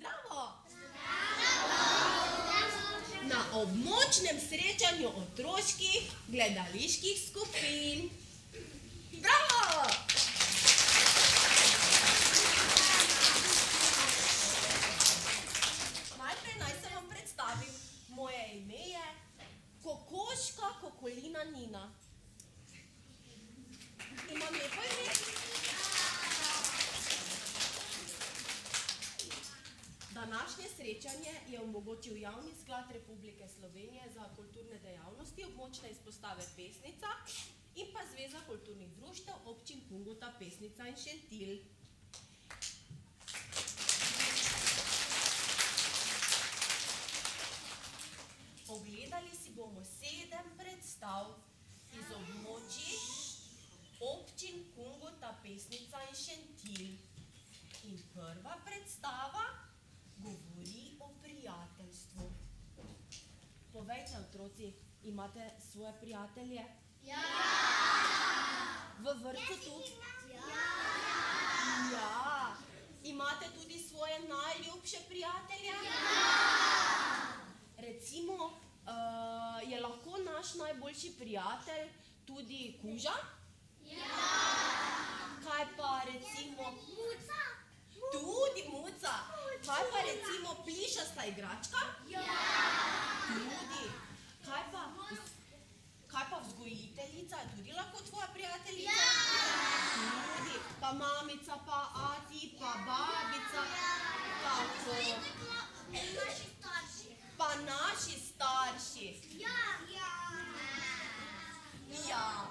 Zdravo! Na območnem srečanju otroških gledaliških skupin. Bravo! Najprej naj se vam predstavim. Moje ime je Kokoška Kokolina Nina. Imam lepo ime? Današnje srečanje je omogočil Javni sklad Republike Slovenije za kulturne dejavnosti območne izpostave Pesnica in pa Zveza kulturnih društev občin Kungota, Pesnica in Šentilj. Ogledali si bomo 7 predstav iz območij občin Kungota, Pesnica in Šentilj. In prva predstava govori o prijateljstvu. Povejte, otroci, imate svoje prijatelje? Ja! V vrtcu tudi? Ja! Ja! Imate tudi svoje najljubše prijatelje? Ja! Recimo, je lahko naš najboljši prijatelj tudi kuža? Ja! Kaj pa recimo... Muca? Tudi muca? Kaj pa recimo plišasta igračka? Ja! Tudi. Kaj pa vzgojiteljica? Je tudi lahko tvoja prijateljica? Ja! Tudi. Pa mamica, pa ati, pa babica? Tako. Naši starši? Pa naši starši? Ja! Ja.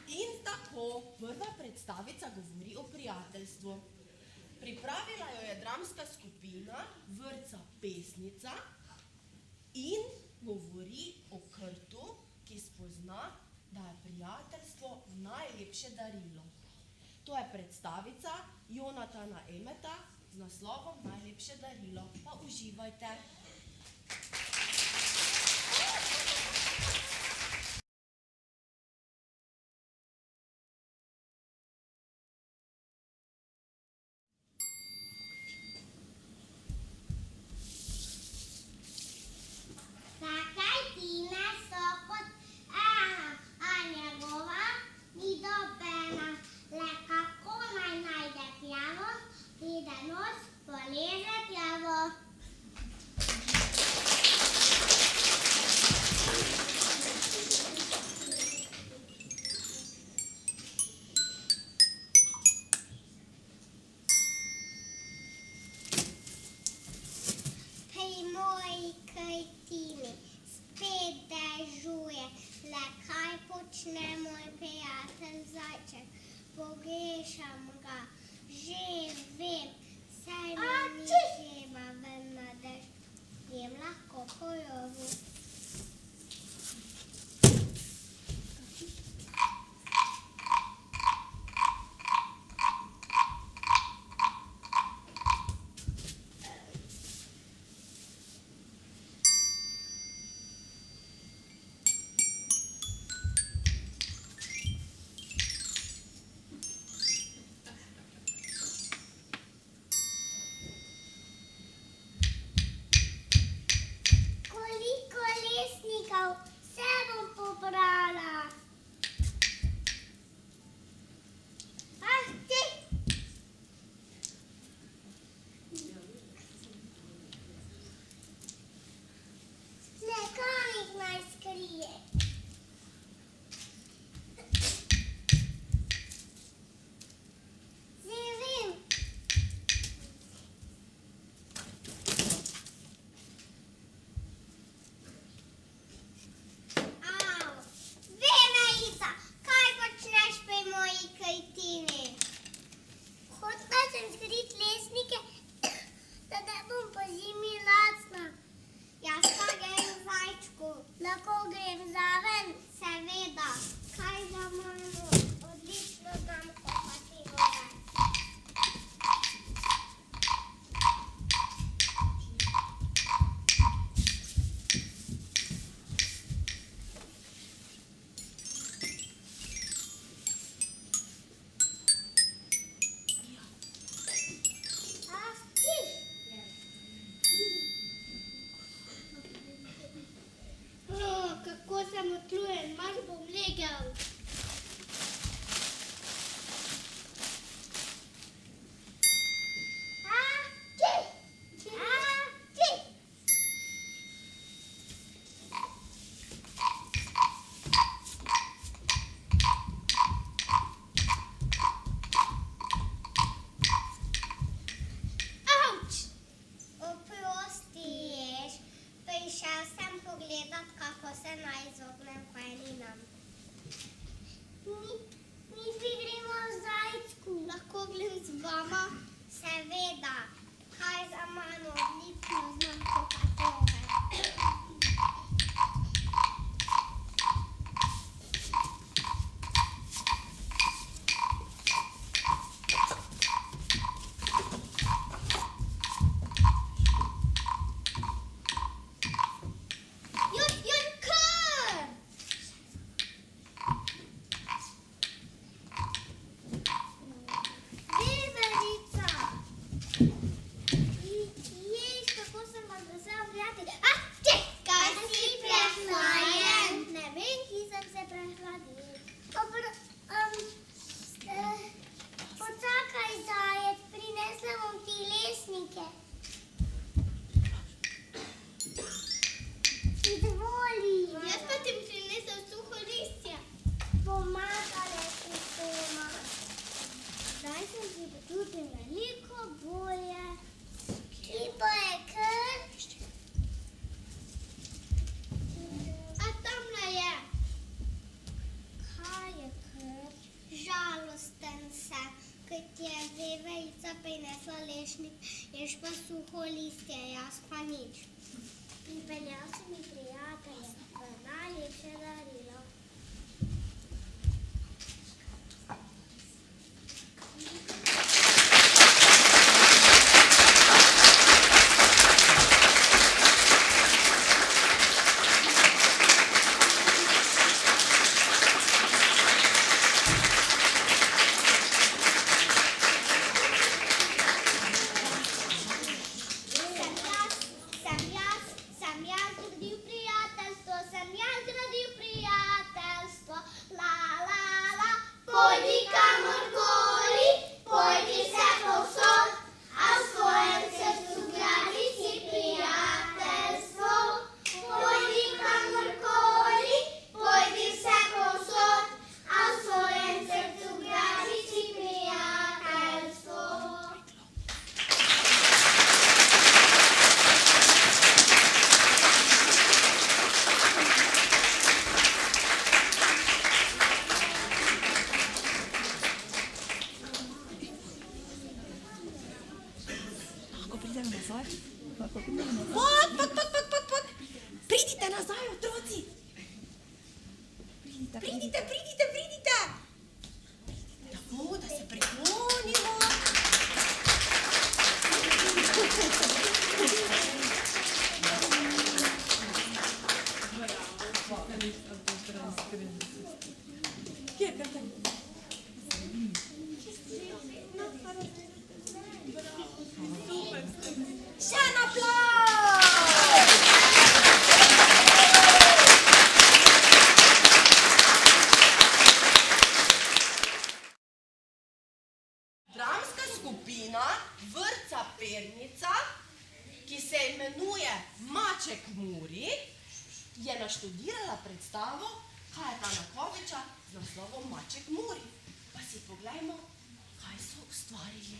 In tako, prva predstavica govori o prijateljstvu. Pripravila jo je dramska skupina vrtca Pesnica in govori o Krtu, ki spozna, da je prijateljstvo najlepše darilo. To je predstavica Jonatana Emeta z naslovom Najlepše darilo. Pa uživajte. Zakaj Tine so kot a njegova ni nobena, le kako naj najde piano, pride nos, poleze plavo. Pri moji Krtini spet dežuje, le kaj počne moj prijatelj Zajček, pogrešam ga, že vem, saj mi ni treba ven na dež, jem lahko po rovu. Koliko veliko bolje. Ki pa je kar... A tamle je. Kaj je kar? Žalosten se, kot je vejica prinesla lešnik, ješ pa suho listje, jaz pa nič. Pripeljal si mi prijateljstvo, najlepše darilo. Pridite nazaj, otroci! Pridite! Tako, da se priklonimo. Še en aplavz! Dramska skupina vrtca Pernica, ki se imenuje Maček Muri, je naštudirala predstavo Kajetana Koviča z naslovom Maček Muri. Pa si poglejmo, kaj so ustvarili.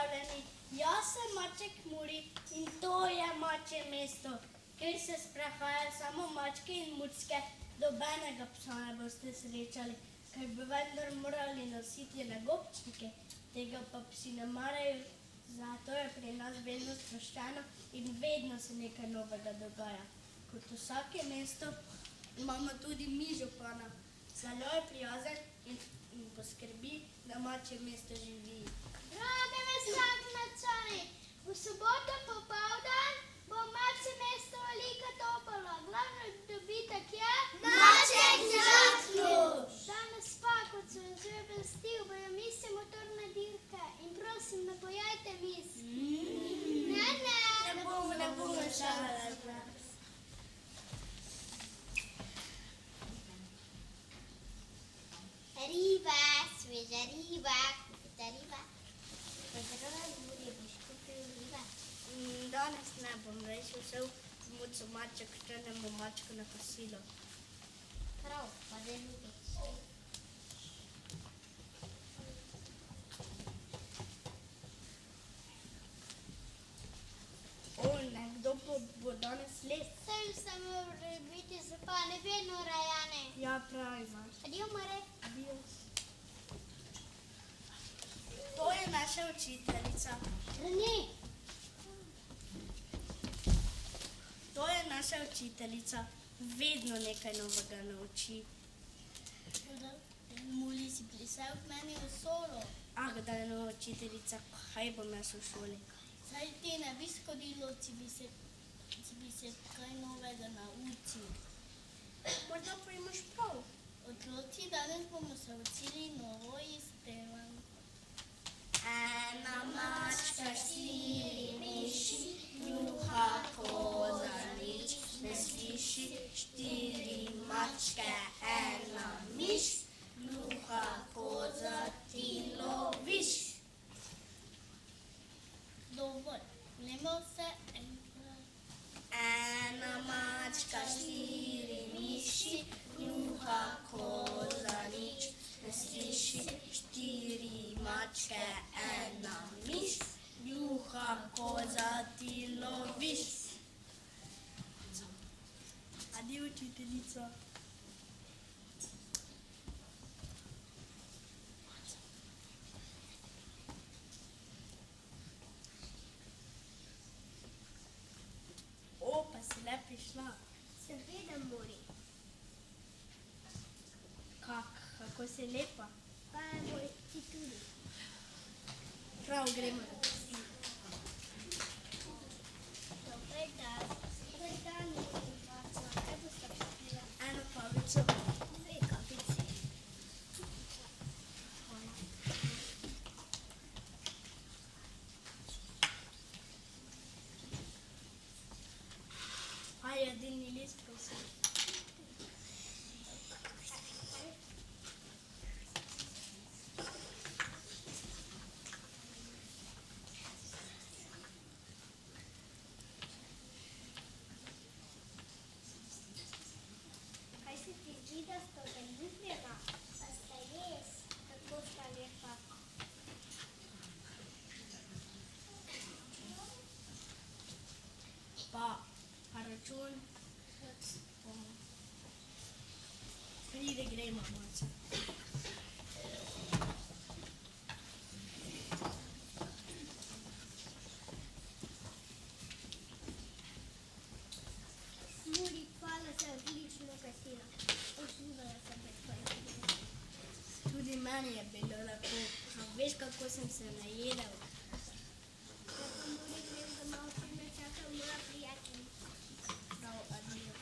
pozdravljeni. Jaz sem Maček Muri in to je Mačje mesto, kjer se sprehajajo samo mačke in mucke. Dobenega psa ne boste srečali, ker bi vendar morali nositi nagobčnike. Tega pa psi ne marajo, zato je pri nas vedno sproščeno in vedno se nekaj novega dogaja. Kot vsake mesto imamo tudi mi župana. Zelo je prijazen in poskrbi, da Mačje mesto živi. Drage veslačani, v soboto popoldan bo Mačje mesto velika topola. Glavni dobitek je Maček Žakljuš. Danes pa, kot so že obvestil, bojo mise motorne dirke in prosim, ne pojajte mis. Ne bomo šalili. Riba, sveža riba, kupita riba. Pozdravljaj, Muri, boš kupil riba? Danes ne bom več vsel z muco Maček, štrnemo mačko na kosilo. Prav, pa da ljubiš. Nekdo bo danes les. Sem se mora biti zapane, vedno rajane. Ja, prav imaš. Adio, More. Adios. To je naša učiteljica. Rene. To je naša učiteljica. Vedno nekaj novega nauči. Muli si plesal k meni v solo. Kdaj je nova učiteljica, kaj bom jaz v šoli? Saj ti ne bi skodilo, če bi se kaj novega naučil. Morda pa imaš prav. Odloči, danes bomo se učili novo izpevanje. Ena mačka, štiri miši, juha, koza, nič ne sliši. Štiri mačke, ena miš, juha, koza, ti loviš. Dovolj, nemo se enkrat. Ena mačka, štiri miši, juha, koza, nič ne sliši. Štiri mačke, ena miš, juha, koza, ti loviš. Adi, učiteljica. Pa si le prišla. Seveda, Muri. Kako si lepa. Pa moj ti tudi. Prav, gremo na kosilo. Dober dan. Dober dan, Muri. Kaj boste popila? Eno kavico. Dve kapici. Jedilni list, prosim. Kaj se ti zdi, da sta zaljubljena? Pa sta res, kako sta lepa. Pa račun. Pride, gremo, malce. Muri, hvala za odlično kosilo. Uživala sem pred tvojim. Tudi meni je bilo lepo. Veš, kako sem se najedel. Ja pa Muri, grem domov, ker me čaka moja prijateljica. Prav, adijo.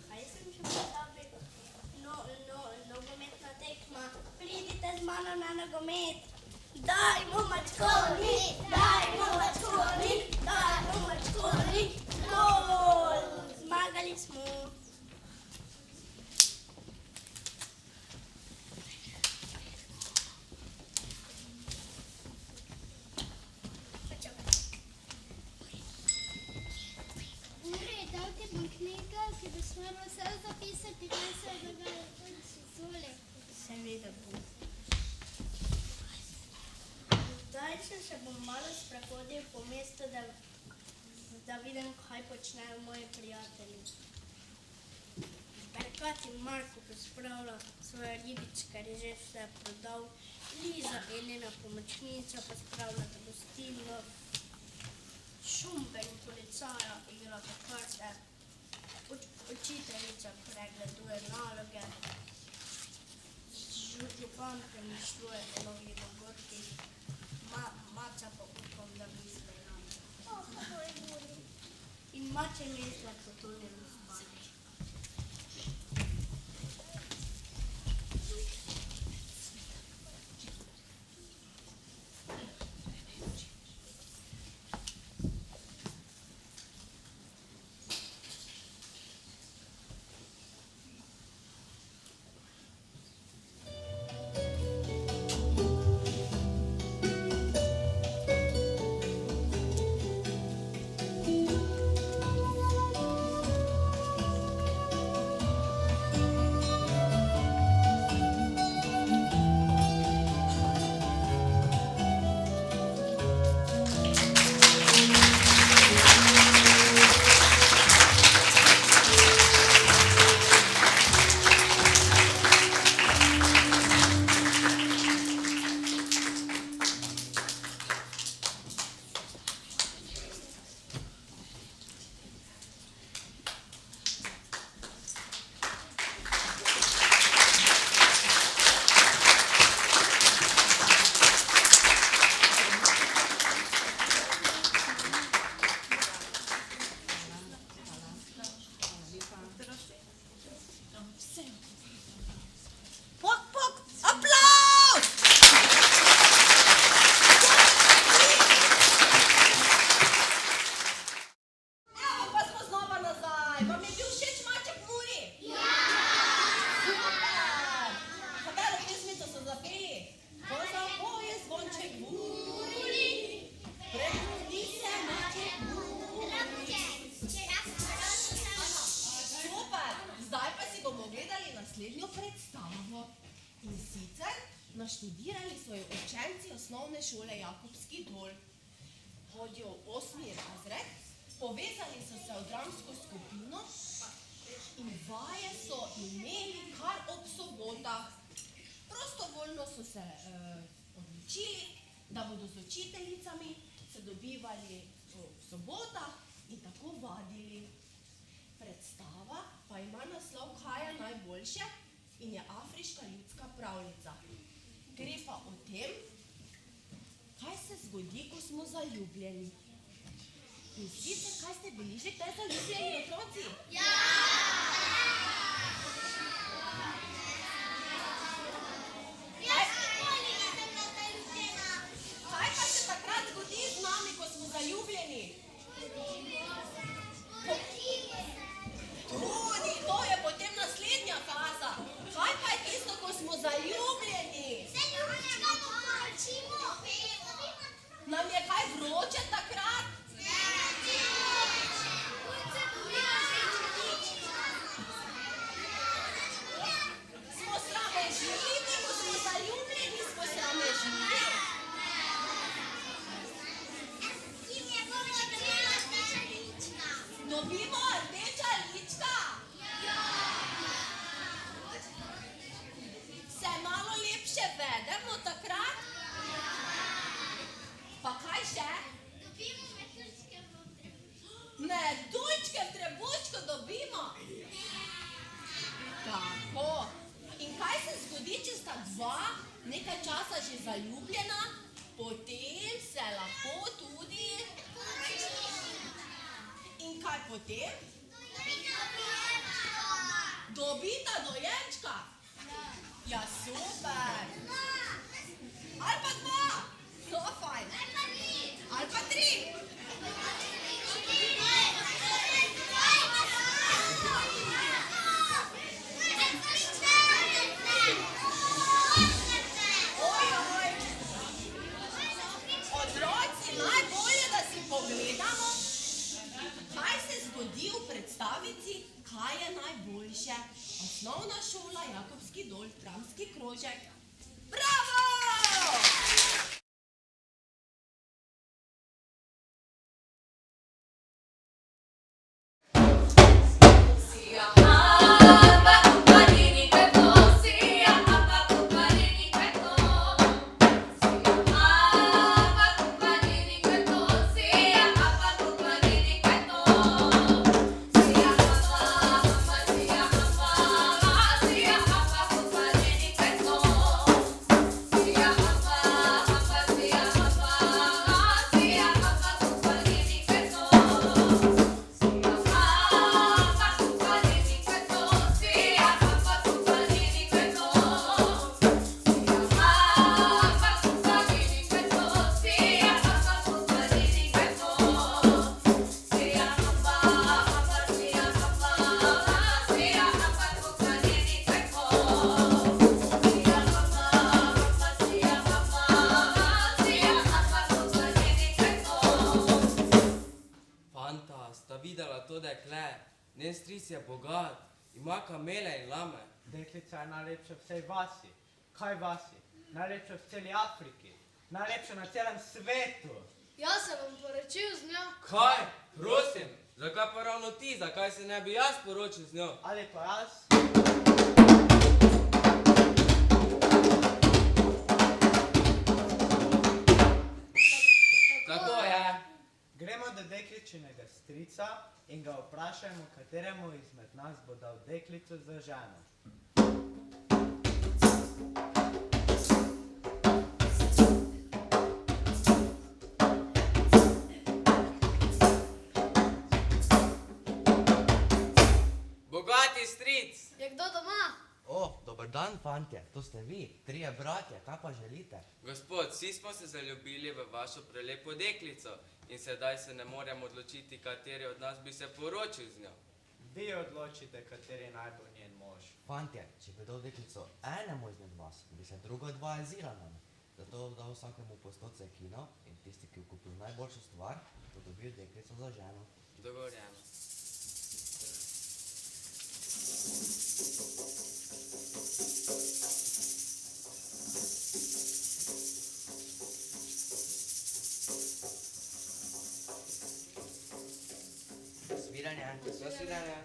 A jaz sem še pozabil nogometna tekma. Pridite z mano na nogomet. Dajmo mačkoni, dajmo mačkoni, dajmo mačkoni. Moramo vse zapisati, kaj se je dogajalo. Izvoli. Seveda bom. Zdaj se bom malo sprehodil po mestu, da vidim, kaj počnejo moji prijatelji. Berkat in Marko pospravlja svoje ribiče, ker je že vse prodal. Liza in njena pomočnica pospravljata gostilno. Šumbe in policaja igrata karte. Učiteljica pregleduje naloge. Župan premišljuje o novih dogodkih. Maca pa upam, da misli name. In mače misle potonjeno spanje. Naštudirali so jo učenci osnovne šole Jakobski dol. Hodijo v 8. razred, povezali so se v dramsko skupino in vaje so imeli kar ob sobotah. Prostovoljno so se odločili, da bodo z učiteljicami se dobivali v sobotah in tako vadili. Predstava pa ima naslov Kaj je najboljše in je afriška ljudska pravljica. Gre pa o tem, kaj se zgodi, ko smo zaljubljeni. In sicer, kaj ste bili že kdaj zaljubljeni otroci? Ja! Kaj pa se takrat zgodi z nami, ko smo zaljubljeni? Tudi, to je potem naslednja faza. Kaj pa je tisto, ko smo zaljubljeni? Nam je kaj vroče takrat? Smo sramežljivi, ko smo zaljubljeni, smo sramežljivi. Dobimo rdeča lička? Se malo lepše vedemo takrat? Pa kaj še? Medučke v trebuščku dobimo? Tako. In kaj se zgodi, če sta dva nekaj časa že zaljubljena, potem se lahko tudi... In kaj potem? Dobita dojenčka? Ja, super. Ali pa dva? No, fajn. Ali pa tri? Ojoj. Otroci, najbolje, da si pogledamo, kaj se zgodi v predstavici kaj je najboljše? Osnovna šola Jakobski dol, Dramski krožek. Bravo! Njen stric je bogat, ima kamele in lame. Deklica je najlepša v vsej vasi. Kaj vasi? Najlepša v celi Afriki. Najlepša na celem svetu. Jaz se bom poročil z njo. Kaj? Prosim, zakaj pa ravno ti? Zakaj se ne bi jaz poročil z njo? Ali pa jaz? Tako je. Gremo do dekličinega strica in ga vprašajmo, kateremu izmed nas bo dal deklico za ženo. Bogati stric. Je kdo doma? O, dober dan, fantje, to ste vi, trije bratje, kaj pa želite? Gospod, vsi smo se zaljubili v vašo prelepo deklico in sedaj se ne moremo odločiti, kateri od nas bi se poročil z njo. Vi odločite, kateri naj bo njen mož. Fantje, če bi dal deklico enemu izmed vas, bi se druga dva jezila nam. Zato dal vsakemu po 100 cekinov in tisti, ki je kupil najboljšo stvar, bo dobil deklico za ženo. Dogovorjeno. Sviranje. Do svidanja.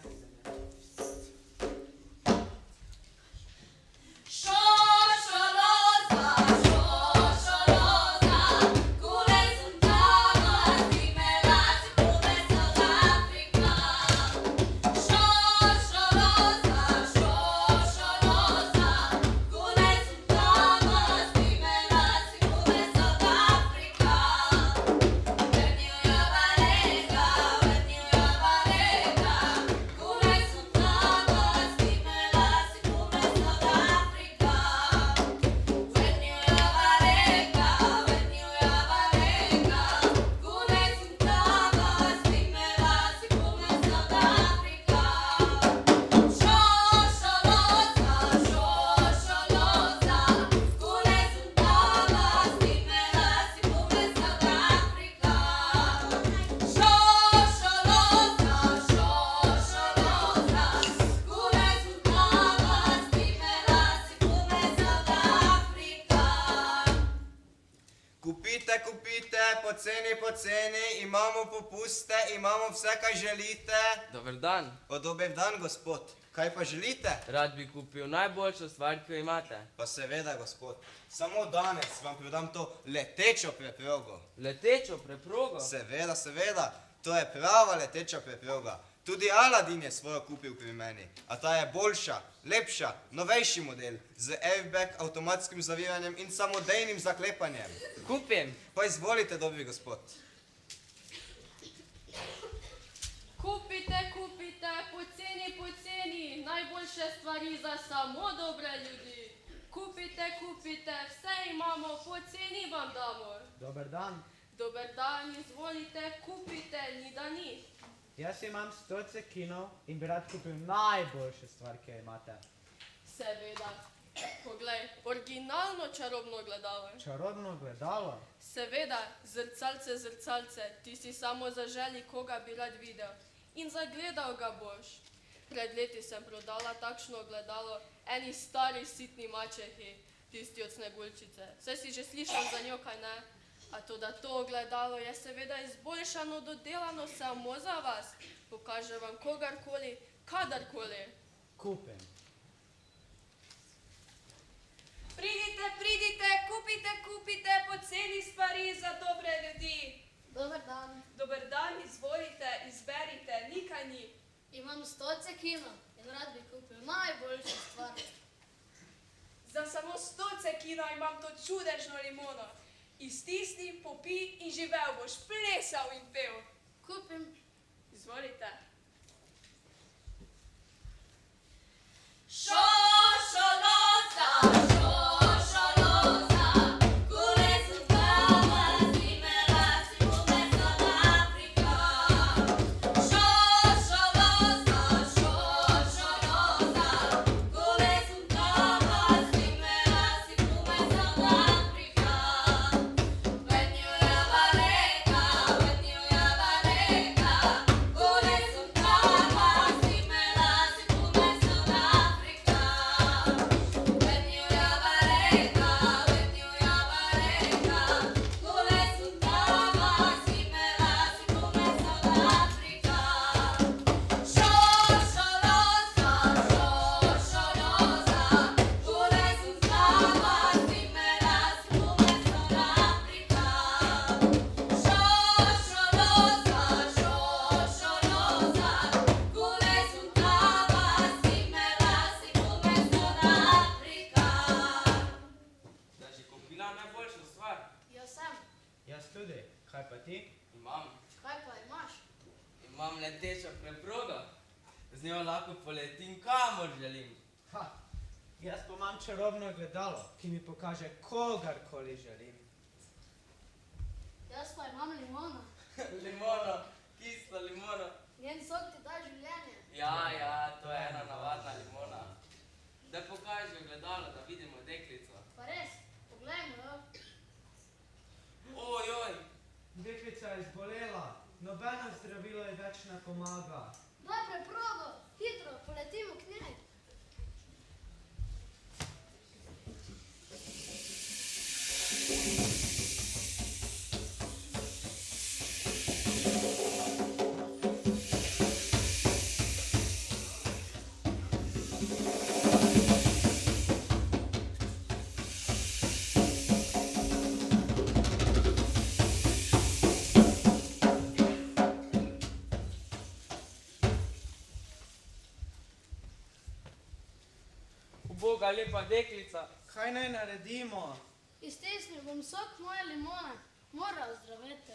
Poceni, imamo popuste, imamo vse, kaj želite. Dober dan. Dober dan, gospod. Kaj pa želite? Rad bi kupil najboljšo stvar, ki jo imate. Pa seveda, gospod. Samo danes vam prodam to letečo preprogo. Letečo preprogo? Seveda, seveda. To je prava leteča preproga. Tudi Aladin je svojo kupil pri meni. A ta je boljša, lepša, novejši model z airbag, avtomatskim zaviranjem in samodejnim zaklepanjem. Kupim. Pa izvolite, dobri gospod. Kupite, poceni, najboljše stvari za samo dobre ljudi. Kupite, vse imamo, poceni vam damo. Dober dan. Dober dan, izvolite, kupite, ni da ni. Jaz imam 100 cekinov in bi rad kupil najboljše stvar, ki jo imate. Seveda. Poglej, originalno čarobno gledalo. Čarobno gledalo? Seveda, zrcalce, ti si samo zaželi, koga bi rad videl. In zagledal ga boš. Pred leti sem prodala takšno ogledalo eni stari sitni mačehi, tisti od Sneguljčice. Saj si že slišal za njo, kaj ne? A to, da to ogledalo je seveda izboljšano, dodelano samo za vas. Pokaže vam kogarkoli, kadarkoli. Kupim. Pridite, pridite, kupite poceni stvari za dobre ljudi. Dober dan. Dober dan, izvolite, izberite, nikaj ni. Imam 100 cekinov in rad bi kupil najboljšo stvar. Za samo 100 cekina imam to čudežno limono. Iztisni, popij in živel boš, plesal in pel. Kupim. Izvolite. Jaz tudi. Kaj pa ti? Imam. Kaj pa imaš? Imam letečo preprogo. Z njo lahko poletim, kamor želim. Ha, jaz pa imam čarobno gledalo, ki mi pokaže kogarkoli želim. Jaz pa imam limono. Limono, kislo limono. Njen sok ti da življenje. Ja, to je ena navadna limona. Da pokaži ogledalo, da vidimo deklico. Pa res, poglejmo jo. Ojoj, Deklica je zbolela, nobeno zdravilo ji več ne pomaga. Daj preprogo, hitro, poletimo k njej. uboga lepa deklica. Kaj naj naredimo? Iztisnil bom sok moje limone, mora ozdraviti.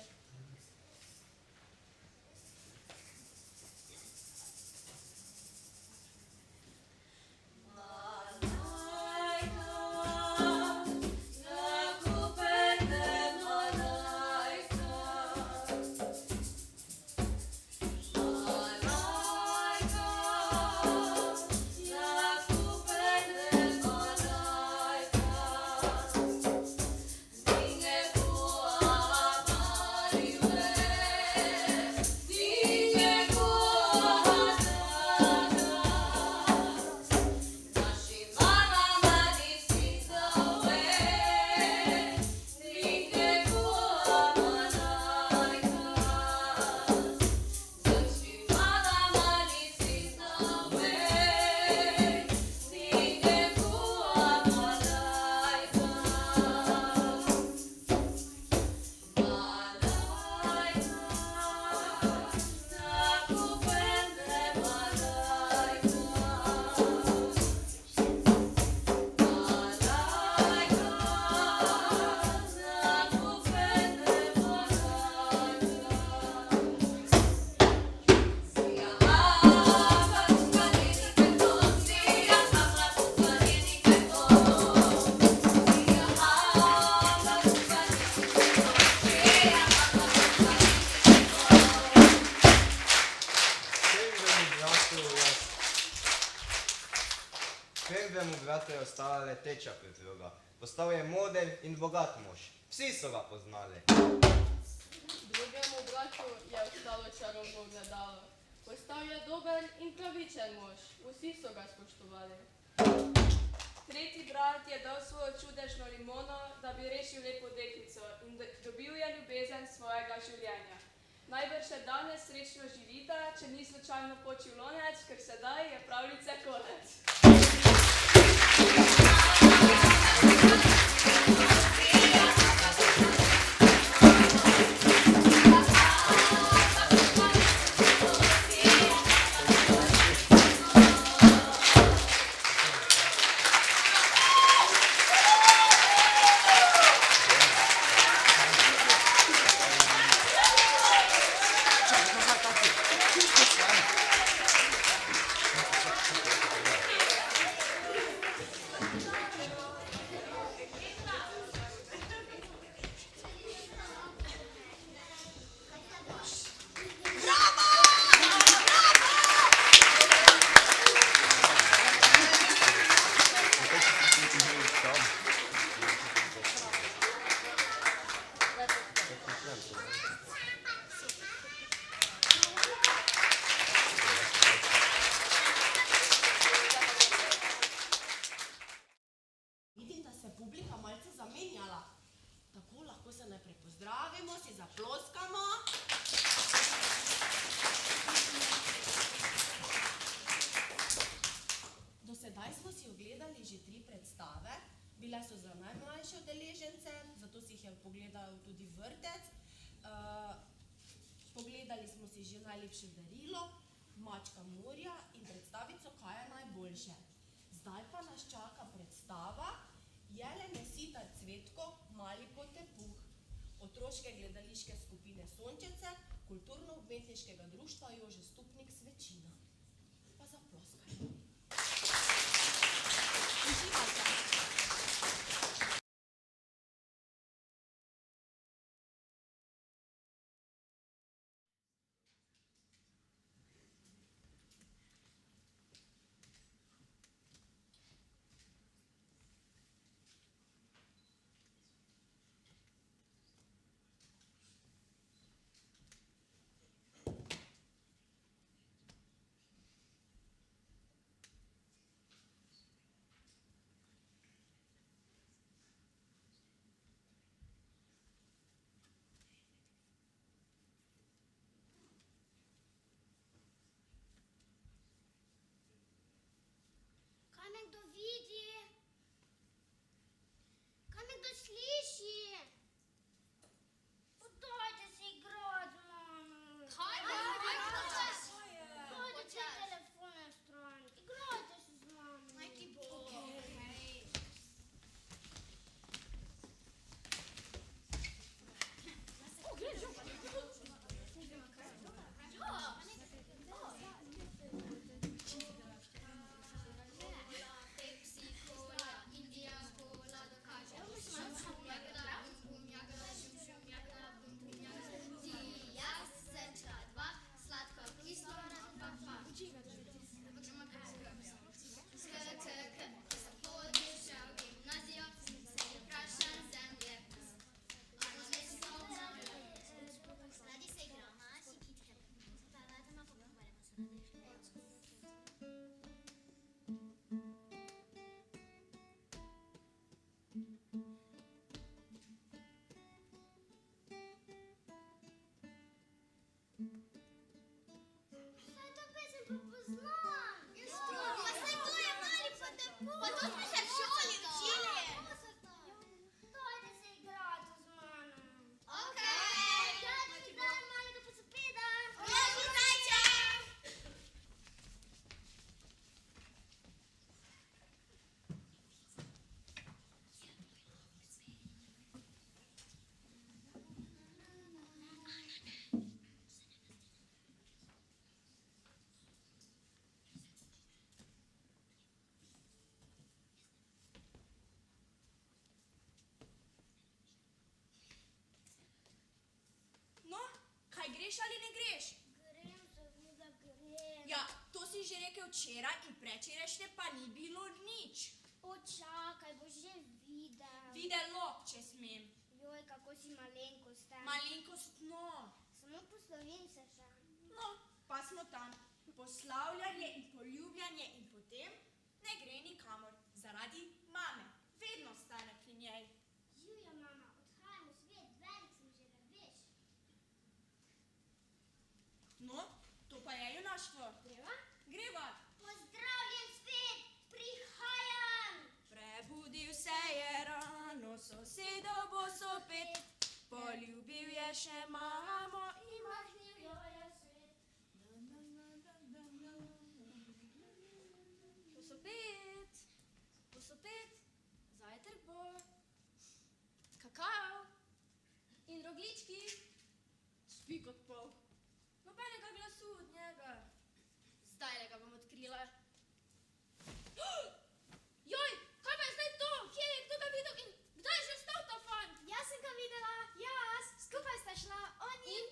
Prvemu bratu je ostala leteča preproga. Postal je moder in bogat mož. Vsi so ga poznali. Drugemu bratu je ostalo čarobno ogledalo. Postal je dober in pravičen mož, vsi so ga spoštovali. Tretji brat je dal svojo čudežno limono, da bi rešil lepo deklico in dobil je ljubezen svojega življenja. Najbrž še danes srečno živita, če ni slučajno počil lonec, ker sedaj je pravljice konec. Vidim, da se je publika malce zamenjala. Tako lahko se najprej pozdravimo, si zaploskamo. Do sedaj smo si ogledali že 3 predstave. Bile so za najmlajše udeležence, zato si jih je pogledal tudi vrtec. Pogledali smo si že najlepše darilo, Mačka morja in predstavico Kaj je najboljše. Zdaj pa nas čaka predstava Jelene Sitar Cvetko, Mali potepuh, otroške gledališke skupine Sončece, kulturno-umetniškega društva Jože Stupnik Svečina. Pa zaploskajmo. Uživajte. Kaj me kdo vidi? Kaj me kdo sliši? Podajte se igrat z mano. Kaj je? Dajte te telefone stran. Igrajte se z mano. Naj ti bo. Saj to pesem pa poznam. Pa saj to je Mali potepuh. Pa to smo se v šoli učili. Dajte se igrati z mano. Okej. Dajte mi zdaj malega posopeda. Loži zajček. No, kaj greš ali ne greš? Grem, seveda grem. Ja, to si že rekel včeraj in prečerajšnje pa ni bilo nič. Počakaj, boš že videl. Videlo, če smem. Joj, kako si malenkosten. Malenkostno. Samo poslovim se še. No, pa smo tam, poslavljanje in poljubljanje in potem ne gre nikamor, zaradi mame. Vedno stane pri njej. Živjo, mama, odhajam v svet, velik sem že, da veš. No, to pa je junaštvo. Greva? Greva. Pozdravljen svet, prihajam! Prebudil se je rano, sosedo bo sopet, poljubil je še mamo in mahnil jo je svet. Posopet, zajtrk bo, kakao in roglički. Spi kot pol. Nobenega glasu od njega. Zdaj ga bom odkrila. Joj, kaj pa je zdaj to? Kje je, kdo ga videl in kdaj je že vstal ta fant? Jaz sem ga videla, jaz, skupaj sta šla, on in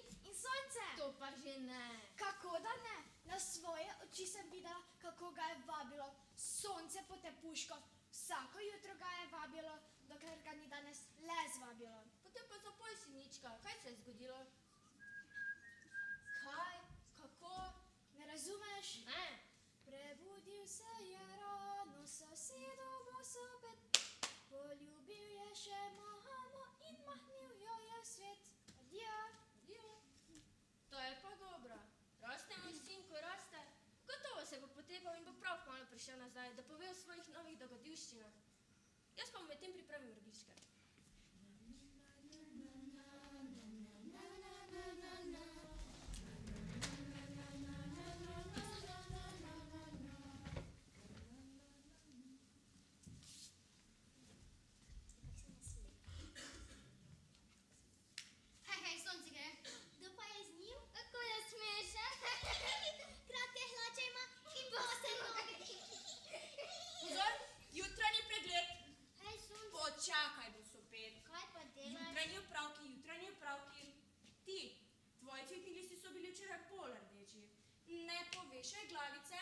sonce. To pa že ne. Kako da ne? Na svoje oči sem videla, kako ga je vabilo sonce po tepuško. Vsako jutro ga je vabilo, dokler ga ni danes le zvabilo. Potem pa zapoj sinička, kaj se je zgodilo? Kaj? Kako? Ne razumeš? Ne. Prebudil se je rano, sosedo bo sopet, poljubil je še mamo in mahnil jo je svet. Adijo. Adijo. To je pa dobro. Raste moj sin, ko raste. Gotovo se bo potepal in bo prav kmalu prišel nazaj, da pove o svojih novih dogodivščinah. Jaz pa mu medtem pripravim rogličke. Hej, sonce gre. Kdo pa je z njim? Kako je smešen. Kratke hlače ima in bose noge. Pozor, jutranji pregled. Hej, sonce. Počakaj, bo sopet. Kaj pa delaš? Jutranji opravki. Ti, tvoji cvetni listi so bili včeraj pol rdeči. Ne povešaj glavice,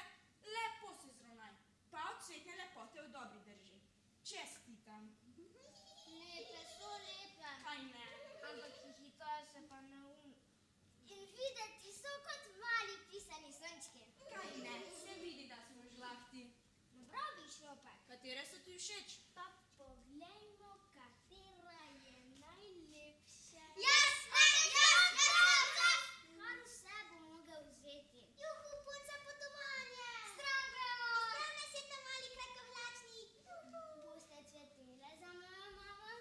lepo se zravnaj. Pa od cvetne lepote v dobri drži. Čestitam. Lepe so lepe. Kaj ne? Ampak hihitajo se pa na In videti so kot mali pisani sončki. Kaj ne? Se vidi, da smo žlahti. No, pravi šlopek. Katere so ti všeč? Pa poglejmo, katera je najlepša. Jaz! Kar vse bo mogel vzeti. Juhu, punca potovanje! Stran gremo! Stran nesete mali kratkohlačnik! Boste cvetele za mojo mamo?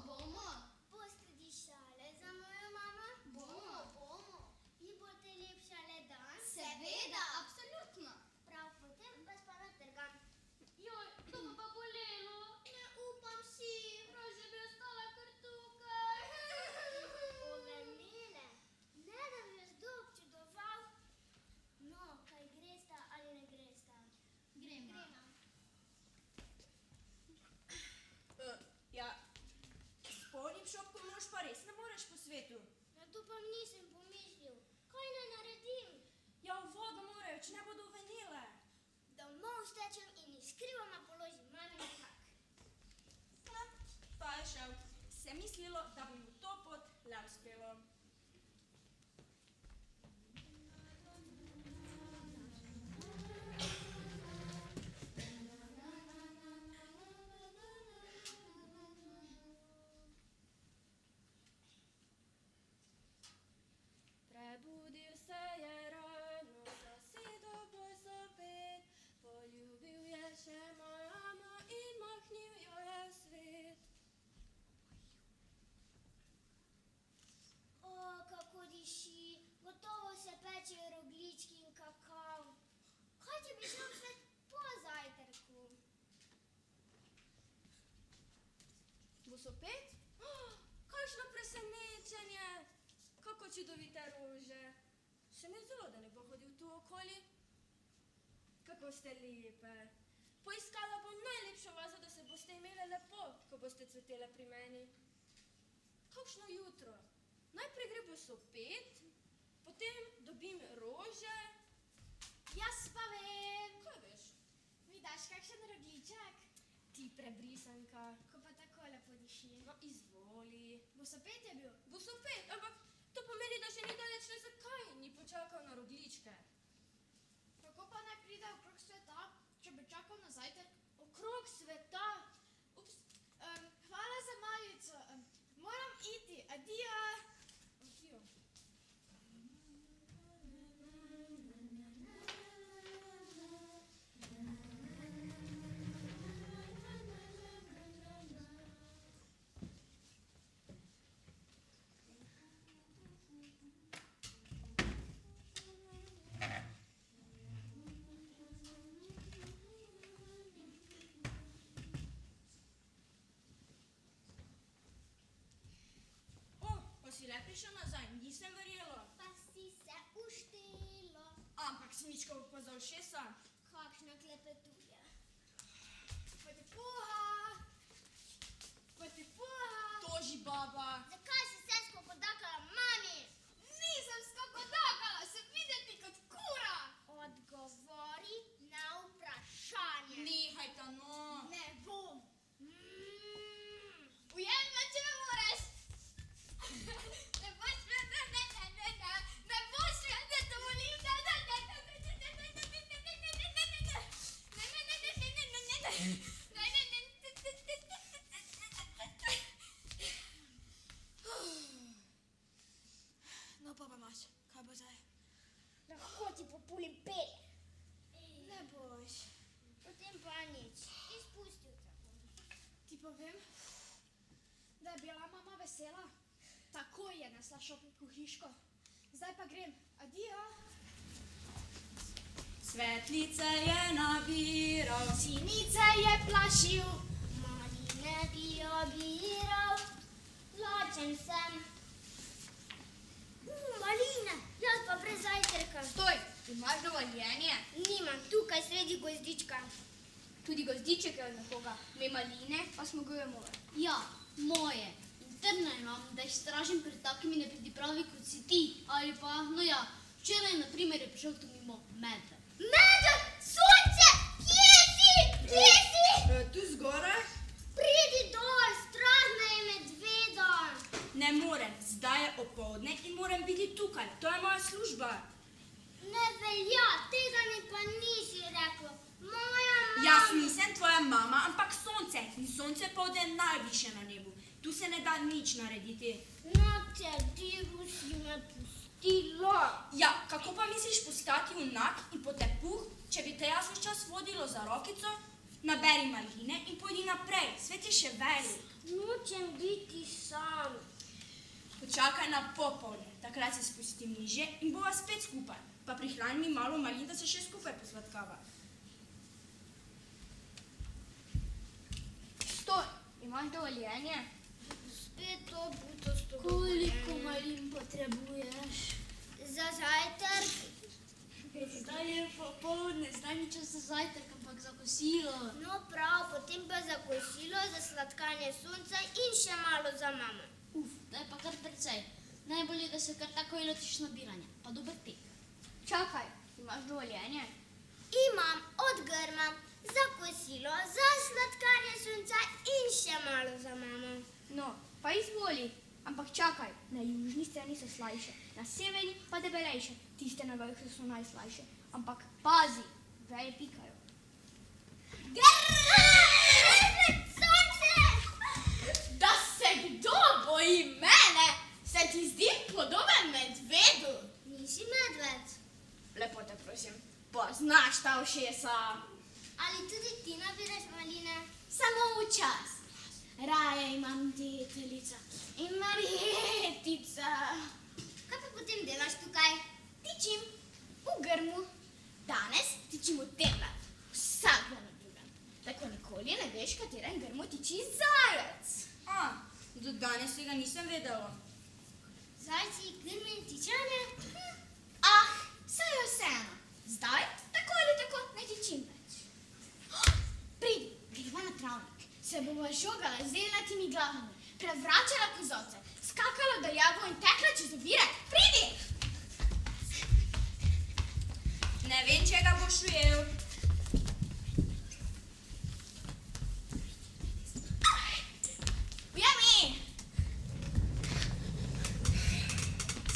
Bomo. Boste dišale za mojo mamo? Bomo. Vi boste lepšale dan? Seveda, absolutno. Prav, potem vas pa natrgam. Joj, to bo pa bolelo. Ne upam si. Raje bi ostala kar tukaj. Ovenele, ne da bi vas kdo občudoval. No, kaj gresta ali ne gresta? Gremo. Ja, s polnim šopkom nož pa res ne moreš po svetu. Na to pa nisem pomislil. Kaj naj naredim? Ja, v vodo morajo, če ne bodo uvenile. Domov stečem in izkrivoma položim mami na kak. No, pa je šel. Se mislilo, da bo mu to pot le uspelo. Prebudil se je rano, sosedo bo sopet, poljubil je še mamo in mahnil jo je svet. O, kako diši. Gotovo se pečejo roglički in kakao. Kaj če bi šel svet po zajtrku? Bo sopet? Kakšno presenečenje! Kako čudovite rože. Še ne zelo, da ne bo hodil tu okoli. Kako ste lepe. Poiskala bom najlepšo vazo, da se boste imele lepo, ko boste cvetele pri meni. Kakšno jutro. Najprej gre bo sopet, potem dobim rože. Jaz pa vem. Kaj veš? Mi daš kakšen rogliček? Ti prebrisanka. Ko pa tako lepo diši. No, izvoli. Bo sopet je bil. Bo sopet, ampak to pomeni, da še ni daleč, le zakaj ni počakal na rogličke. prišel nazaj, nisem verjela. Pa si se uštelo. Ampak si ničko pa za ušesa. Kakšna klepetulja. Toži baba. Zakaj si se skokodakala mami? Nisem skokodakala, se videti kot kura. Odgovori na vprašanje. Nehajta no. Ne bom. Ujem me, če me moraš. Ne boš me, ne boš me, ne dovolim, No pa imaš, kaj bo zdaj? Lahko ti populim pelje. Ne boš. Potem pa nič. Izpustil tako. Ti povem, da je bila mama vesela. Takoj je nesla šopniku hiško. Zdaj pa grem. Adijo. Svetlice je nabiral, Sinice je plašil. Maline bi obiral. Lačen sem. Maline, jaz pa brez zajtrka. Stoj, imaš dovoljenje? Nimam, tukaj sredi gozdička. Tudi gozdiček je od nekoga. Me maline pa smo gojemove. Ja, moje. In trdno imam, da jih stražim pred takimi nepridipravi kot si ti. Ali pa, no ja, včeraj na primer je prišel tu mimo medved. Medved, sonce, kje si? Kje si? tu zgoraj. Pridi dol, strah me je medveda. Ne morem, zdaj je opoldne in moram biti tukaj. To je moja služba. Ne velja, tega mi pa nisi rekel. Moja mama. Jaz nisem tvoja mama, ampak sonce. In sonce pode najviše na nebu. Tu se ne da nič narediti. Na te divu si me pustila. Ja, kako pa misliš poskati v nak in po tepuh, če bi te jaz vse čas vodilo za rokico? Naberi maline in pojdi naprej, svet je še velik. Nočem biti sam. Počakaj na popoldne, takrat se spustim niže in bova spet skupaj. Pa prihrani mi malo malin, da se še skupaj posladkava. Stoj, imaš dovoljenje? Spet to butosto Koliko malin potrebuješ? Za zajtrk? Zdaj je popoldne, zdaj ni čas za zajtrk, ampak za kosilo. No prav, potem pa za kosilo, za sladkanje sonca in še malo za mamo. Da je pa kar precej. Najbolje, da se kar takoj lotiš nabiranja. Pa dober tek. Čakaj, imaš dovoljenje? Imam od grma za kosilo, za sladkanje sonca in še malo za mamo. No, pa izvoli. Ampak čakaj, na južni sceni so slajše, na severni pa debelejše. Tiste na vrhu so najslajše. Ampak pazi, veje pikajo. Sonce! Da se kdo boji mene, se ti zdi podoben medvedu. Nisi medved. Lepo te prosim, poznaš ta ušesa. Ali tudi ti nabiraš maline? Samo včas. Raje imam deteljica in Marjetica. Kaj pa potem delaš tukaj? Tičim v grmu. Danes tičim v temle. Vsak dan v drugem. Tako nikoli ne veš, katerem grmu tiči zajec. Do danes tega nisem vedela. Zajci, grmi in tičanje? Ah, saj je vseeno. Zdaj, tako ali tako, ne tičim več. Pridi, greva na travnik. Se bomo žogala z zelenatimi glavami, prevračala kozovce, skakala do jago in tekla čez ovire. Pridi! Ne vem, če ga boš ujel. Ujemi!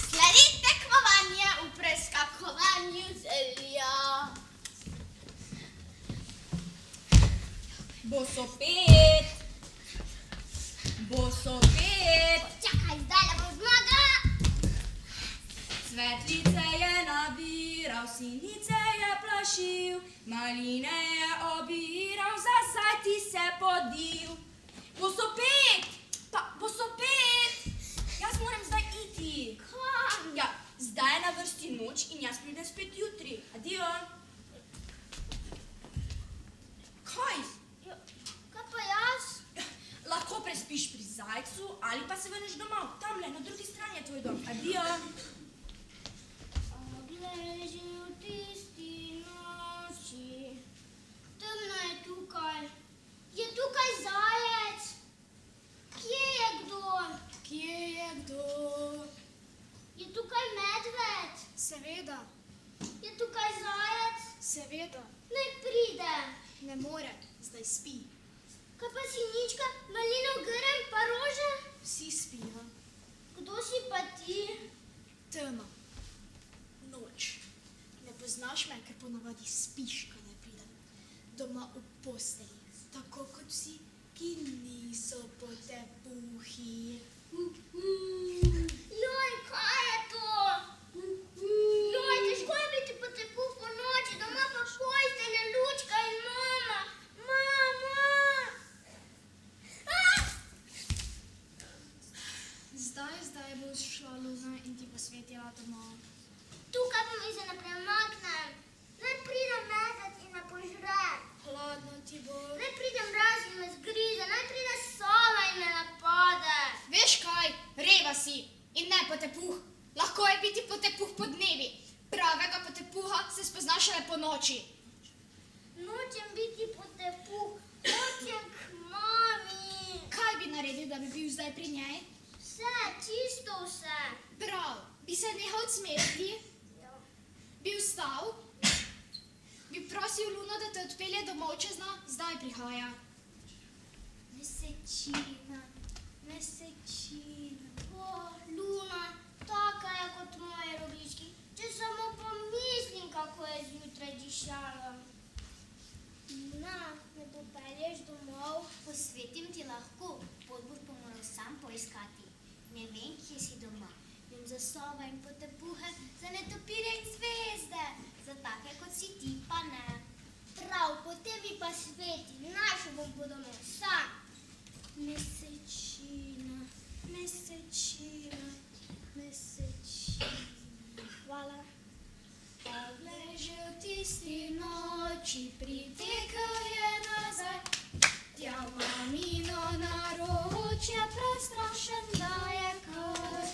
Sledi tekmovanje v preskakovanju zelja. Bosopet! Bosopet! Čakaj, zdaj da bo zmaga! Svetlice je nabiral, sinice je plašil, maline je obiral, za zajti se podil. Bosopet! Pa, Bosopet! Jaz moram zdaj iti. Kam? Ja, zdaj je na vrsti noč in jaz pridem spet jutri. Adijo. Kaj? Kaj pa jaz? Lahko prespiš pri zajcu ali pa se vrneš domov. Tamle, na drugi strani je tvoj dom. Adijo. A glej že v tisti noči. Temno je tukaj. Je tukaj zajec. Kje je kdo? Kje je kdo? Je tukaj medved. Seveda, Je tukaj zajec. seveda, Naj pride. ne more, zdaj spi. Kaj pa sinička, malinov grm pa rože? Vsi spijo. Kdo si pa ti? Tema, noč. Ne poznaš me, ker ponavadi spiš, ko ne pridem. Doma v postelji, tako kot vsi, ki niso potepuhi. Joj, kaj je to? Joj, težko je biti potepuh po noči, doma pa postelja, lučka in mama. Mama! Zdaj bo šla Luna in ti posvetila domov. Tukaj pa mi se ne premaknem. Naj pride medved in me požre. Hladno ti bo. Naj pride mraz in me zgrize, naj pride sova in me napade. Veš kaj, reva si in ne potepuh. Lahko je biti potepuh po dnevi. Pravega potepuha se spozna šele po noči. Nočem biti potepuh, hočem k mami. Kaj bi naredil, da bi bil zdaj pri njej? Vse, čisto vse. Prav, bi se nehal smeti? Bi vstal? Bi prosil Luno, da te odpelje domov čez noč? Zdaj prihaja. Mesečina, mesečina. O, Luna, taka je kot moje roglički. Če samo pomislim, kako je zjutraj dišala. Luna, me popelješ domov? Posvetim ti lahko, pot boš pa moral sam poiskati. Ne vem, kje si doma. Vem za sova in potepuhe, za netopirje in zvezde. Za take, kot si ti, pa ne. Prav, potem mi pa sveti, našel bom po domu sam. Mesečina, mesečina, mesečina. Hvala. Poglej, že v tisti noči pritekal je nazaj. Tja v mamino naročje, prestrašen, da je kar.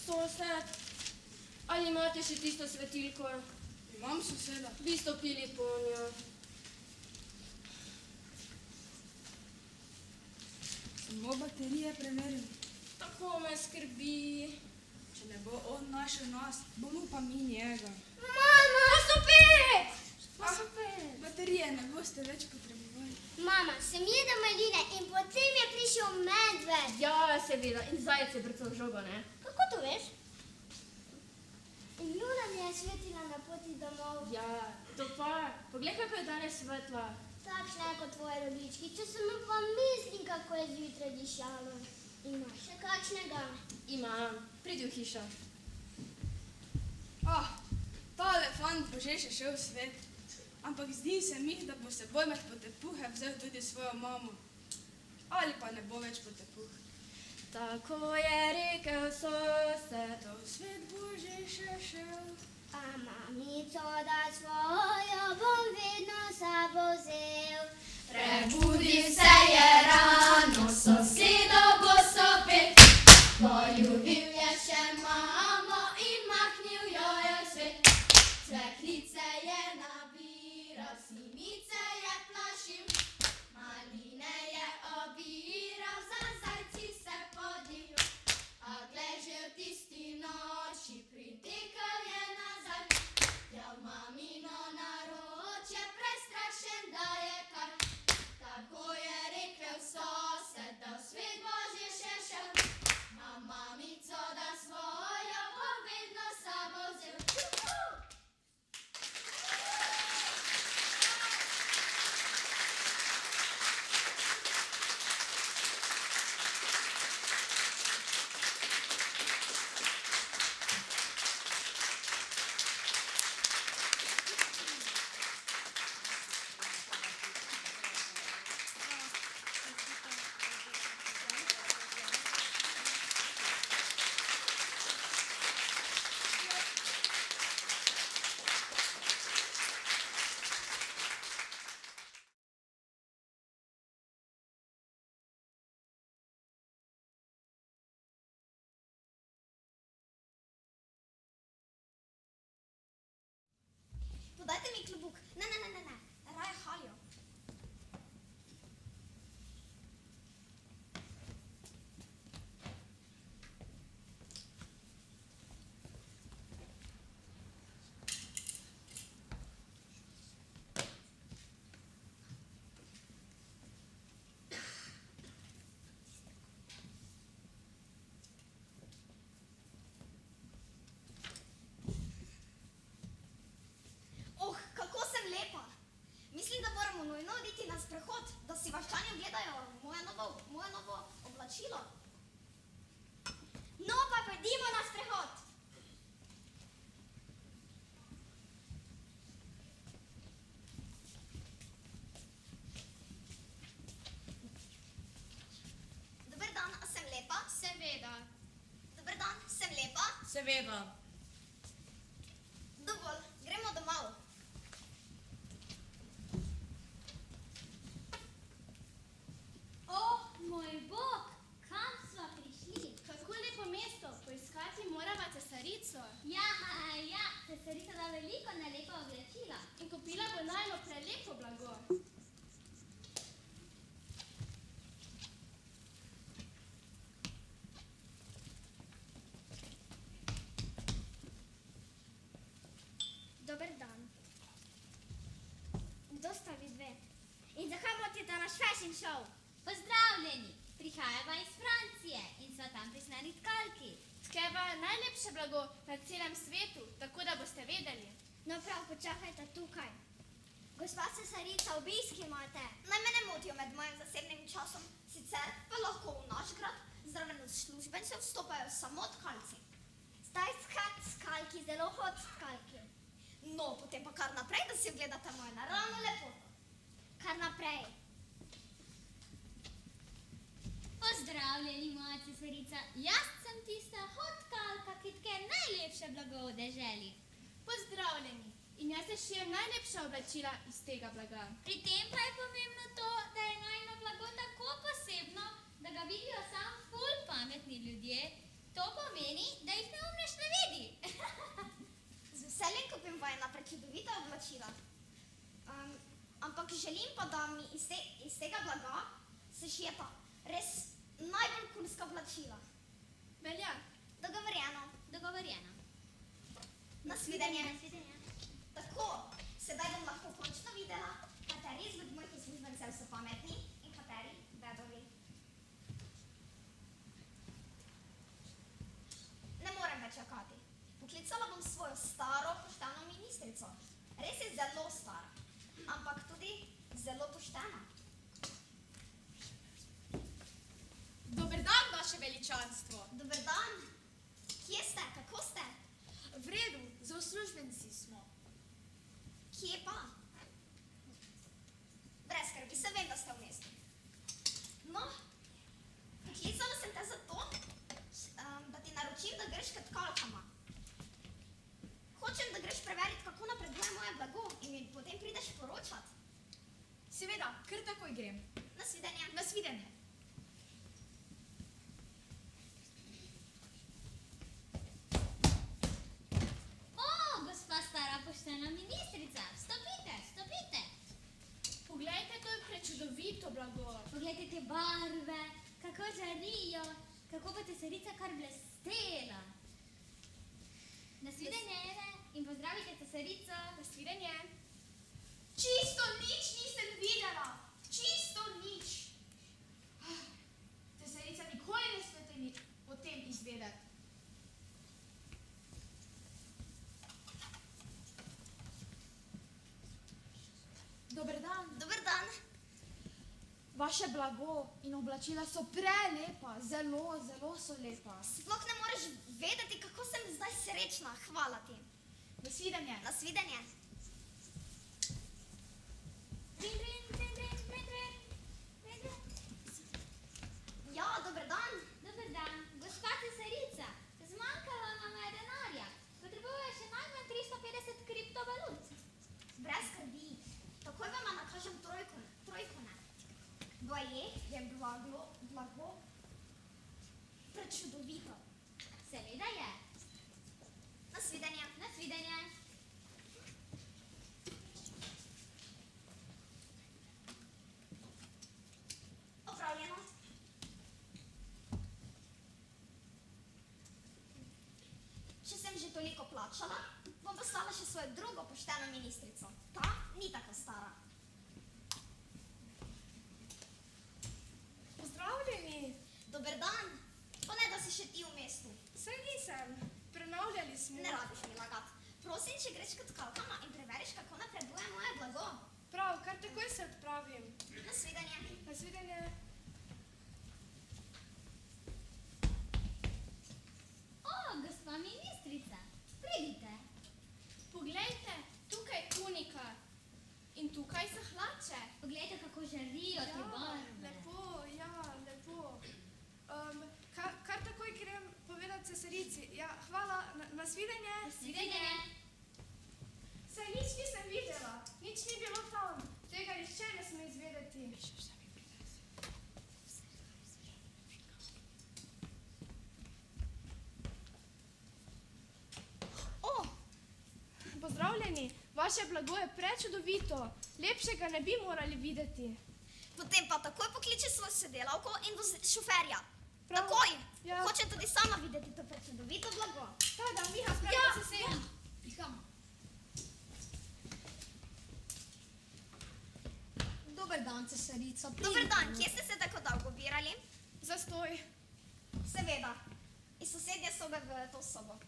Sosed, ali imate še tisto svetilko? Imam soseda. Bi stopili po njo. Samo baterije preverim. Tako me skrbi. Če ne bo on našel nas, bomo pa mi njega. Mama, stopit! Baterije ne boste več potrebovali. Mama, sem jedel maline in potem je prišel medved. Ja, seveda, in zajec je brcal žogo, ne? Kako to veš? In Luna mi je svetila na poti domov. Ja, to pa. Poglej, kako je danes svetla. Takšna je kot tvoje roglički, če samo pa mislim, kako je zjutraj dišalo. Imaš še kakšnega? Imam. Pridi v hišo. Tale fant bo že šel v svet. Ampak zdi se mi, da bo seboj med potepuhe vzel tudi svojo mamo. Ali pa ne bo več potepuh. Tako je rekel sosed. V svet bo že šel. A mamico da svojo bom vedno sabo vzel. Prebudil se je rano, sosedov bo sopet. Poljubil je še mamo in mahnil jo je svet. Cvetlice je nabiral, simice je plašil, maline je obiral, za zajci se podil. A glej, že v tisti noči pritekal je nazaj, tja v mamino naročje, prestrašen, da je kar. Tako je Ne, raje halijo. Oh, kako sem lepa. Mislim, da moramo nujno oditi na sprehod, da si vaščani ogledajo moje novo oblačilo. No, pa pojdimo na sprehod. Dober dan, a sem lepa? Seveda. Dober dan, sem lepa? Seveda. Dovolj, gremo domov. O, moj bog, kam sva prišli? Kako lepo mesto, poiskati morava cesarico. Ja, cesarica da veliko nelepa oblačila. In kupila bo najmo prelepo blago. Dober dan. Kdo sta vi dve? In zakaj motite naš fashion show? Pozdravljeni, prihajava iz Francije in sva tam priznani tkalki. Tkeva najlepše blago na celem svetu, tako da boste vedeli. No prav, počakajte tukaj. Gospa cesarica, obiski imate. Naj me ne motijo med mojim zasebnim časom, sicer pa lahko v naš grad zraven uslužbencev vstopajo samo tkalci. Zdaj tkalki, zelo hod tkalki. No, potem pa kar naprej, da si ogledate mojo naravno lepoto. Kar naprej. Pozdravljeni, moja cesarica. Jaz sem tista hod tkalka, ki tke najlepše blago v deželi. Pozdravljeni. In jaz se šijem najlepša oblačila iz tega blaga. Pri tem pa je pomembno to, da je najno blago tako posebno, da ga vidijo samo ful pametni ljudje. To pomeni, da jih neumnež ne vidi. Z veseljem kupim vajna prečudovita oblačila. Ampak želim pa, da mi iz tega blaga se šijeta res najbolj kulska oblačila. Velja. Dogovorjeno. Dogovorjeno. Nasvidenje. Tako, sedaj bom lahko končno videla, kateri izmed mojih uslužbencev so pametni in kateri vedovi. Ne morem več čakati. Poklicala bom svojo staro pošteno ministrico. Res je zelo stara, ampak tudi zelo poštena. Dober dan, vaše veličanstvo. Dober dan. Kje ste? Kako ste? V redu, za uslužbenci smo. Kje pa? Brez skrbi, se vem, da ste v mestu. No, poklicala sem te zato, da ti naročim, da greš k tkalkama. Hočem, da greš preveriti, kako napreduje moje blago in mi potem prideš poročat. Seveda, kar takoj grem. Nasvidenje. Nasvidenje. Gospa stara poštena ministrica, stopite. Poglejte, to je prečudovito blago. Poglejte te barve, kako žarijo, kako bo cesarica kar blestela. Nasvidenje, Eve, in pozdravite cesarico. Nasvidenje. Čisto nič nisem videla. Čisto nič. Cesarica nikoli ne smete o tem izvedeti. Dober dan. Dober dan. Vaše blago in oblačila so prelepa, zelo so lepa. Sploh ne moreš vedeti, kako sem zdaj srečna. Hvala ti. Nasvidenje. Nasvidenje. Ja, dober dan. Dober dan, gospa cesarica. Zmanjkalo nam je denarja. Potrebuje še najmanj 350 kriptovalut. Brez skrbi. Takoj vam nakažem trojkone. Baje je blago prečudovito. Seveda je. Nasvidenje. Nasvidenje. plačala, bom poslala še svojo drugo pošteno ministrico. Ta ni tako stara. Pozdravljeni. Dober dan. Pa ne, da si še ti v mestu. Saj nisem. Prenavljali smo. Ne rabiš mi lagat. Prosim, če greš k tkalkama in preveriš, kako napreduje moje blago. Prav, kar takoj se odpravim. Nasvidenje. Nasvidenje. O, gospa ministrica, pridite. Poglejte, tukaj je tunika in tukaj so hlače. Poglejte, kako žarijo te barve. Lepo, ja, lepo. Kar takoj grem povedati cesarici. Ja, hvala, nasvidenje. Nasvidenje. Saj nič nisem videla, nič ni bilo tam. Tega nihče ne sme izvedeti. O, pozdravljeni, vaše blago je prečudovito. Lepšega ne bi morali videti. Potem pa takoj pokliči svojo sodelavko in šoferja. Takoj! Ja. Hočem tudi sama videti to prečudovito blago. Da, Miha, spravite se sem. Prihajamo. Dober dan, cesarica. Dober dan, kje ste se tako dolgo birali? Zastoj. Seveda, iz sosednje sobe v to sobo.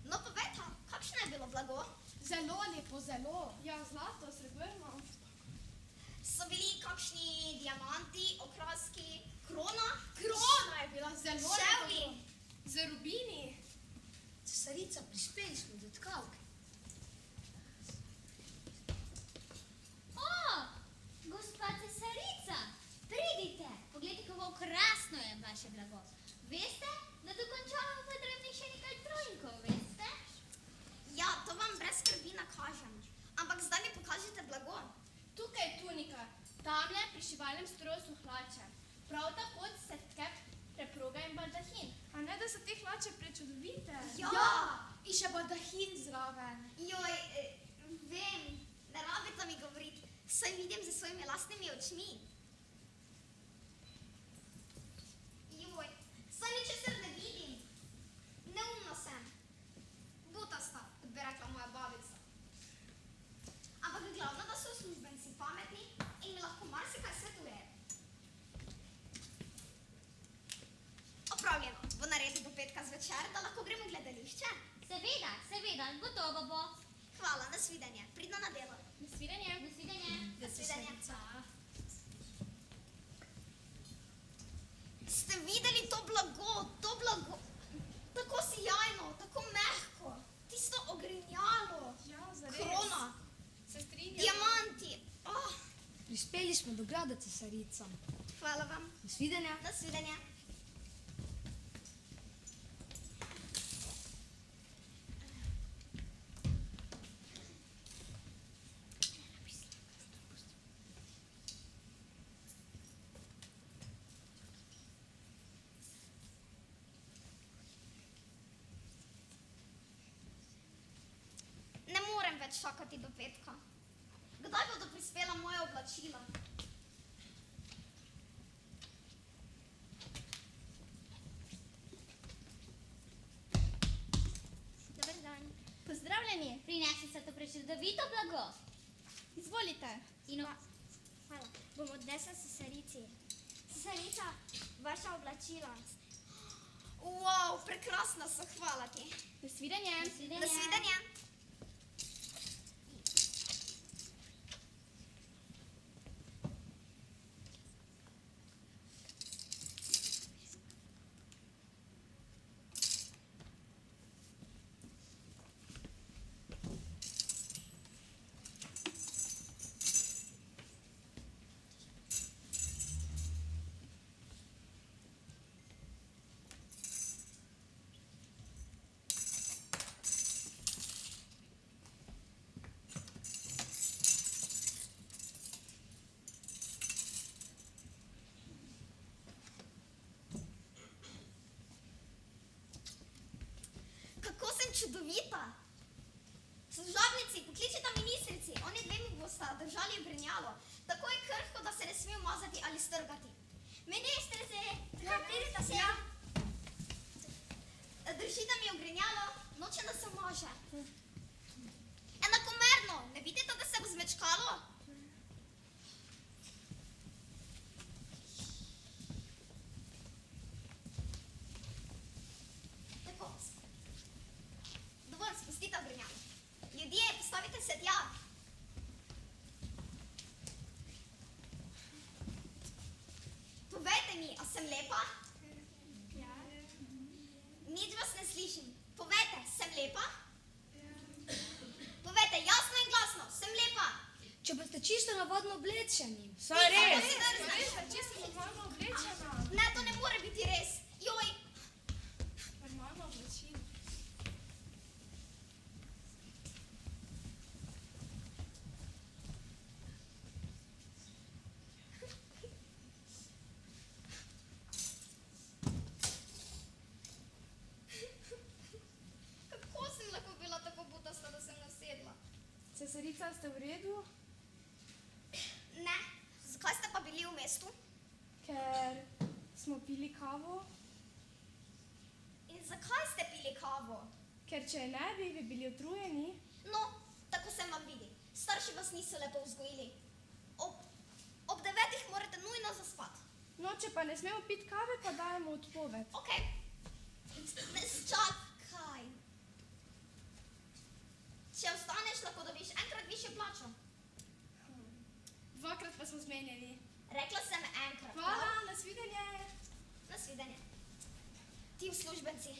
No, povejte, kakšno je bilo blago? Zelo lepo, zelo. Ja, zlato, srebrno. So bili kakšni diamanti, okraski, krona? Krona je bila zelo Ševli. lepo. Z rubini. Cesarica, prispeli smo do tkalke. O, gospa cesarica, pridite. Poglejte, kako krasno je vaše blago. Veste, da dokončamo potrebnih še nekaj trojnikov, veste? Ja, to vam brez skrbi nakažem. Ampak zdaj mi pokažite blago. Tukaj je tunika, tamle pri šivalnem stroju so hlače. Prav tako setke, preproga in baldahin. A ne, da so te hlače prečudovite? Ja. In še baldahin zraven. Joj, vem, ne rabite mi govoriti. Saj vidim z svojimi lastnimi očmi. Joj, saj ničesar ne vidim. Neumna sem. Butasta, kot bi rekla moja babica. Ampak glavno, da so uslužbenci pametni in mi lahko marsikaj svetuje. Opravljeno, bo naredil do petka zvečer, da lahko gremo v gledališče? Seveda, seveda, gotovo bo. Hvala, nasvidenje. Pridno na delo. Nasvidenje. Nasvidenje. Nasvidenje. Ste videli to blago, tako sijajno, tako mehko, tisto ogrinjalo, Ja, zares. krona, Se strinjam. diamanti. Oh, Prispeli smo do grada, cesarica. hvala vam. Nasvidenja. Nasvidenje. Ne morem več čakati do petka. Kdaj bodo prispela moja oblačila? Dober dan. Pozdravljeni. Prinesli ste to prečudovito blago. Izvolite. Hvala. Bom odnesla cesarici. Cesarica, vaša oblačila. Wow, prekrasna so, hvala ti. Nasvidenje. Nasvidenje. Kako sem čudovita. Služabnici, pokličite ministrici, oni dve mi bosta držali ogrinjalo. Tako je krhko, da se ne sme umazati ali strgati. Ministrici, takrat pridite sem. Držite mi ogrinjalo, nočem, da se začkalo? Tako. Dovolj, spustite obrnjavo. Ljudje, postavite se tja. Povejte mi, a sem lepa? Ja. Nič vas ne slišim. Povejte, sem lepa? Povejte jasno in glasno, sem lepa. Če pa ste čisto navadno oblečeni. Saj res. Čisto normalno oblečena. Ne, to ne more biti res. Joj. Normalno oblečina. Kako sem lahko bila tako butasta, da sem nasedla? Cesarica, ste v redu? Ne. Zakaj ste pa bili v mestu? Ker smo pili kavo. In zakaj ste pili kavo? Ker če je ne bi, bi bili utrujeni. No, tako se vam vidi. Starši vas niso lepo vzgojili. Ob 9 morate nujno zaspati. No, če pa ne smemo piti kave, pa dajemo odpoved. Ok. Čakaj. Če ostaneš, lahko dobiš enkrat višjo plačo. Dvakrat pa smo zmenjeni. Rekla sem enkrat. Hvala, nasvidenje. Nasvidenje. Ti uslužbenci.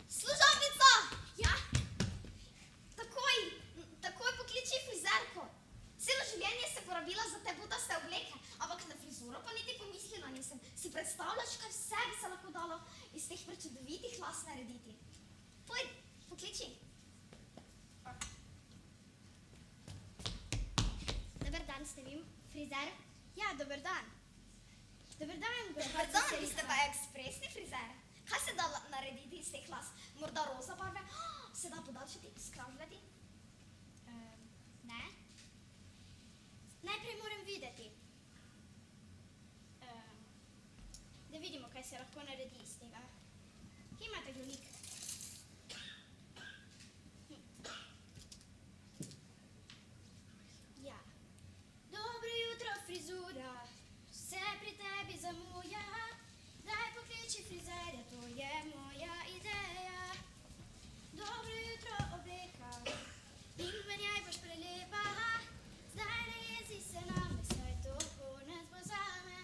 Služabnica! Ja? Takoj pokliči frizerko. Celo življenje se porabila za te butaste obleke, ampak na frizuro pa niti pomislila nisem. Si predstavljaš, kaj vse bi se lahko dalo iz teh prečudovitih las narediti? Pojdi, pokliči. Dober dan, ste vi frizer? Ja, dober dan. Dober dan, gospa Dober dan, vi Cesarica. ste pa ekspresni frizer. Kaj se da narediti iz teh las? Morda roza barve? Se da podaljšati, skravljati? Ne. Najprej moram videti. Da vidimo, kaj se lahko naredi iz tega. Kje imate globnik? Ja. Dobro jutro, frizura. Vse pri tebi zamuja. Daj pokliči frizerja, to je moja ideja. Dobro jutro, obleka. In menjaj boš prelepa. Zdaj ne jezi se name, saj to konec bo zame.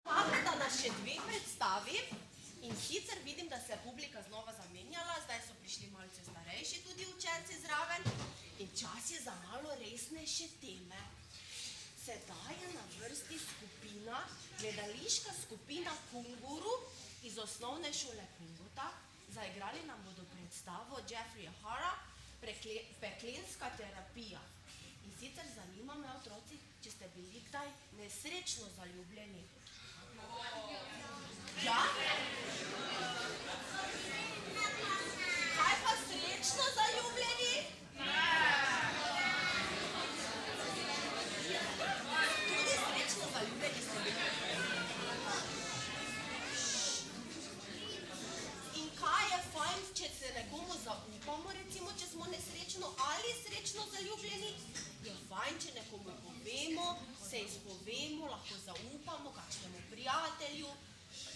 Vabim, da nas še dve predstavi. In sicer vidim, da se je publika znova zamenjala, zdaj so prišli malce starejši tudi učenci zraven. In čas je za malo resnejše teme. Sedaj je na vrsti skupina, gledališka skupina Kunguru iz osnovne šole Kungota. Zaigrali nam bodo predstavo Jeffrey Hara, Peklenska terapija. In sicer zanima me, otroci, če ste bili kdaj nesrečno zaljubljeni. Ja? Kaj pa srečno zaljubljeni? Tudi srečno zaljubljeni ste bili. In kaj je fajn, če se nekomu zaupamo, recimo, če smo nesrečno ali srečno zaljubljeni? Je fajn, če nekomu povemo, se izpovemo, lahko zaupamo kakšnemu prijatelju,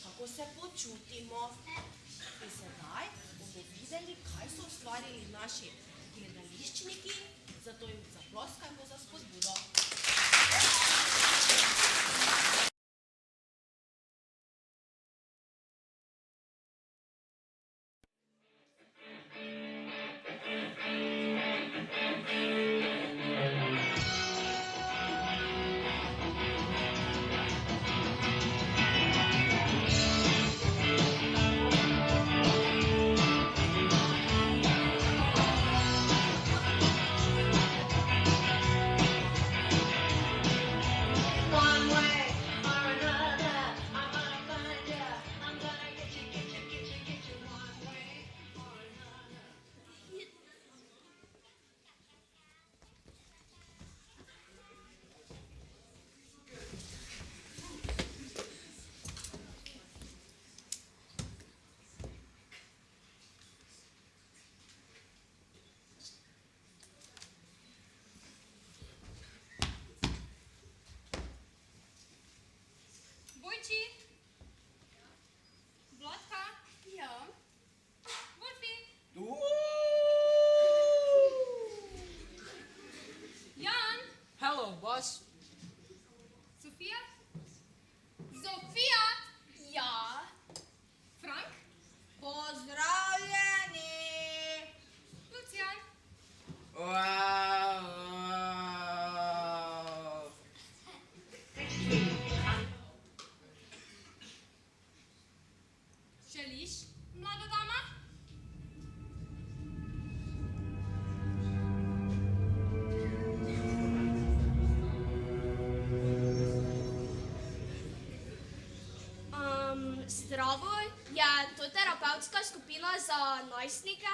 kako se počutimo. In sedaj bomo videli, kaj so ustvarili naši gledališčniki, zato jim zaploskajmo za spodbudo. Bravo, je to terapevtska skupina za najstnike?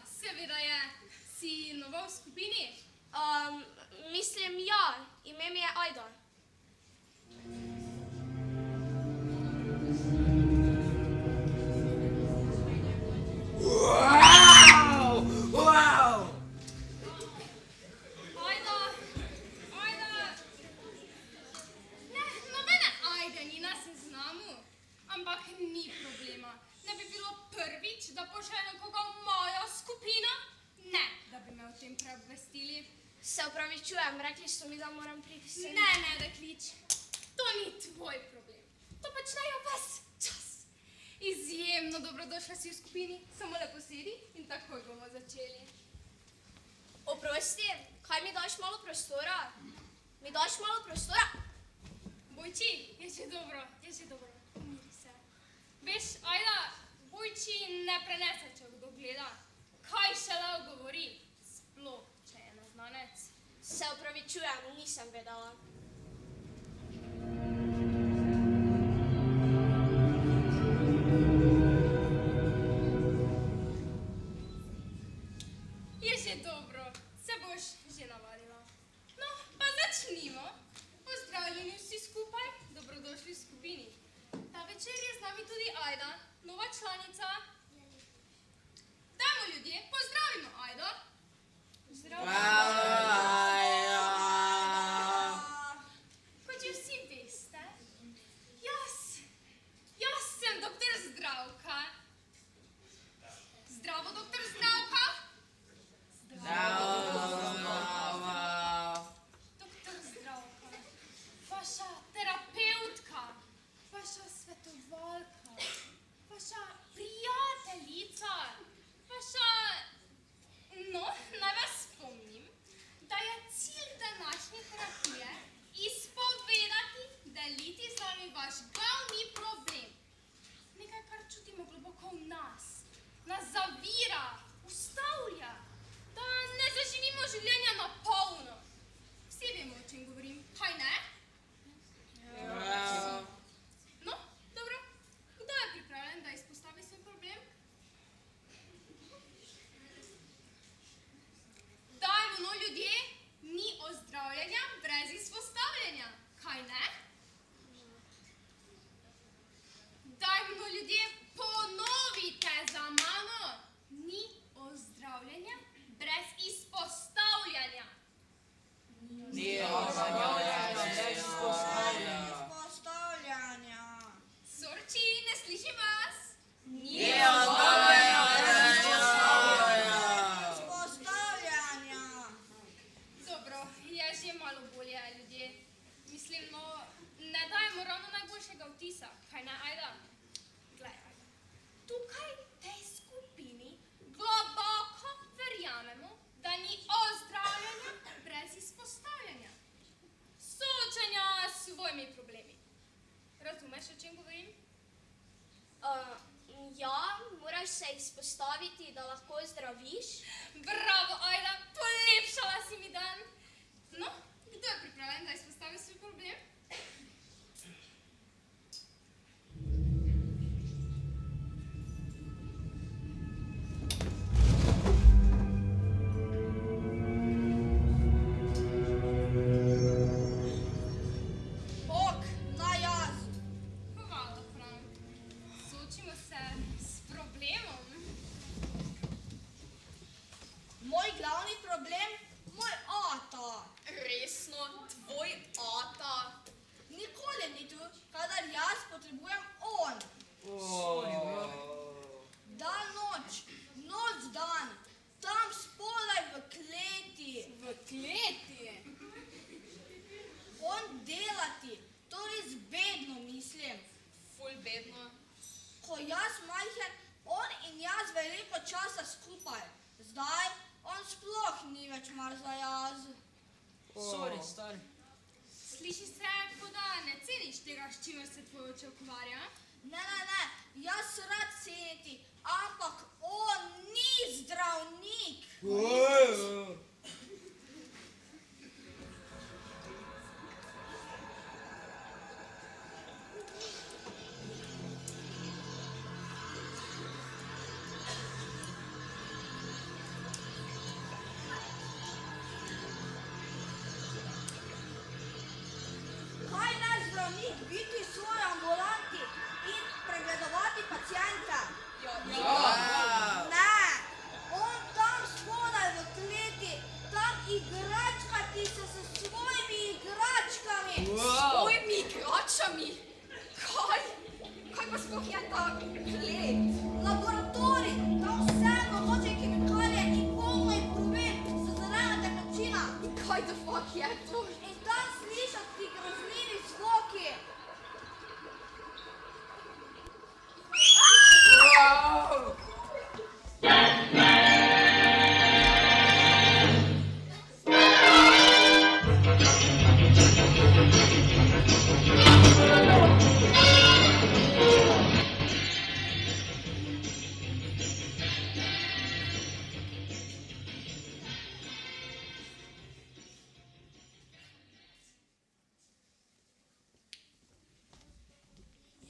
Seveda je. Si nova v skupini? Mislim, ja, ime mi je Ajda. Ajda. Ne, nobene Ajde ni na seznamu, ampak ni problema. Ne bi bilo prvič, da pošlje nekoga v mojo skupino? Ne, da bi me o tem preobvestili. Se opravičujem, rekli so mi, da moram priti sem. Ne, deklič, to ni tvoj problem. To počnejo ves čas. Izjemno dobrodošla si v skupini, samo lepo sedi in takoj bomo začeli. Oprosti, kaj mi daš malo prostora? Mi daš malo prostora? Bojči, je že dobro. Umiri se. Veš, Ajda, Bojči ne prenese, če kdo gleda. Kaj šele govori? Sploh, če je neznanec. Se opravičujem, nisem vedela. Je že dobro, se boš že navadila. No, pa začnimo. Pozdravljeni vsi skupaj, dobrodošli v skupini. Ta večer je z nami tudi Ajda, nova članica. Dajmo ljudje, pozdravimo Ajdo. Kot že vsi veste, jaz sem doktor Zdravka. Zdravo, doktor Zdravka. Doktor Zdravka, vaša terapeutka, vaša svetovalka, vaša prijateljica, no, naj vas spomnim, da je cilj današnje terapije izpovedati, deliti z nami vaš glavni problem. Nekaj, kar čutimo globoko v nas zavira, ustavlja, da ne zaživimo življenja na polno. Vsi vemo, o čem govorim, kaj ne? No, dobro, kdo je pripravljen, da izpostavi svoj problem? Dajmo, no, ljudje, ni ozdravljenja brez izpostavljanja, kaj ne? Dajmo, no, ljudje, ponovite za mano, ni ozdravljenja brez izpostavljanja. Ni ozdravljenja brez Izpostavljanja. Sorči, ne slišim vas. Ni ozdravljenja brez Izpostavljanja. Dobro, je že malo bolje, ljudje. Mislim, no, ne dajemo ravno najboljšega vtisa, kaj ne, Ajda? Glej, Ajda, tukaj v tej skupini globoko verjamemo, da ni ozdravljenja brez izpostavljanja. Soočanja s svojimi problemi. Razumeš, o čem govorim? Ja, moraš se izpostaviti, da lahko zdraviš. Bravo, Ajda, polepšala si mi dan. No, kdo je pripravljen, da izpostavi svoj problem? Ok, naj jaz. Hvala, Frank. Soočimo se s problemom. Moj glavni problem, moj ata. Resno, tvoj ata. Nikoli ni tu, kadar jaz potrebujem on. Dan, noč, noč, dan, tam spodaj v kleti. V kleti? On delati, to res bedno mislim. Ful bedno. Ko jaz majhen, on in jaz veliko časa skupaj. Zdaj, on sploh ni več mar za jaz. Sorry, stari. Sliši se, kot da ne ceniš tega, s čimer se tvoj oče ukvarja. Ne, jaz rad ceniti, ampak on ni zdravnik. zdravnik biti v svoji ambulanti in pregledovati paciente? Ne, on tam spodaj v kleti, tam igračkati se s svojimi igračkami. Svojimi igračami? Kaj pa sploh je ta klet? Laboratorij, tam vse mogoče kemikalije in polno je proved z zelena tekočina. Kaj the fuck je to? In tam slišati grozljivi zvoki.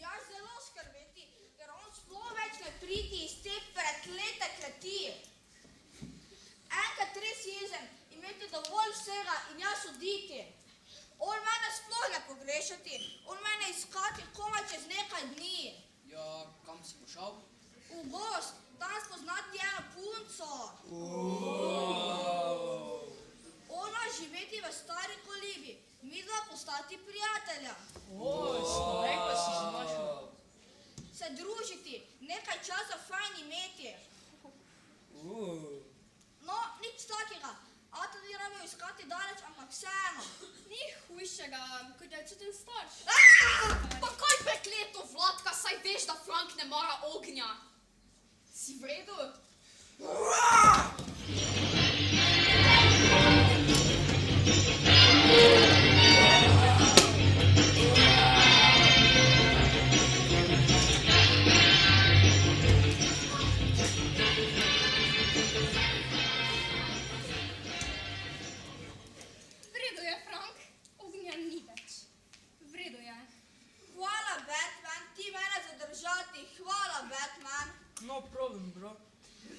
Ja, zelo skrbeti, ker on sploh več ne pridi iz te preklete kleti. Enkrat res jezen, imeti dovolj vsega in jaz oditi. On mene sploh ne pogrešati, on mene iskati komaj čez nekaj dni. Ja, kam si pošel? V gost, tam spoznati eno punco. Ona živeti v stari kolibi, midva postati prijatelja. Slovej pa si že našel. Se družiti, nekaj časa fajn imeti. No, nič takega. Ata ni rabil iskati daleč, ampak vseeno. Ni hujšega, kot je čuten starš. Pa kaj prekleto, Vladka, saj veš, da Frank ne mara ognja. Si v redu? V redu je, Frank, ognja ni več. V redu je. Hvala, Batman, ti mene zadržati. Hvala, Batman. No problem, bro.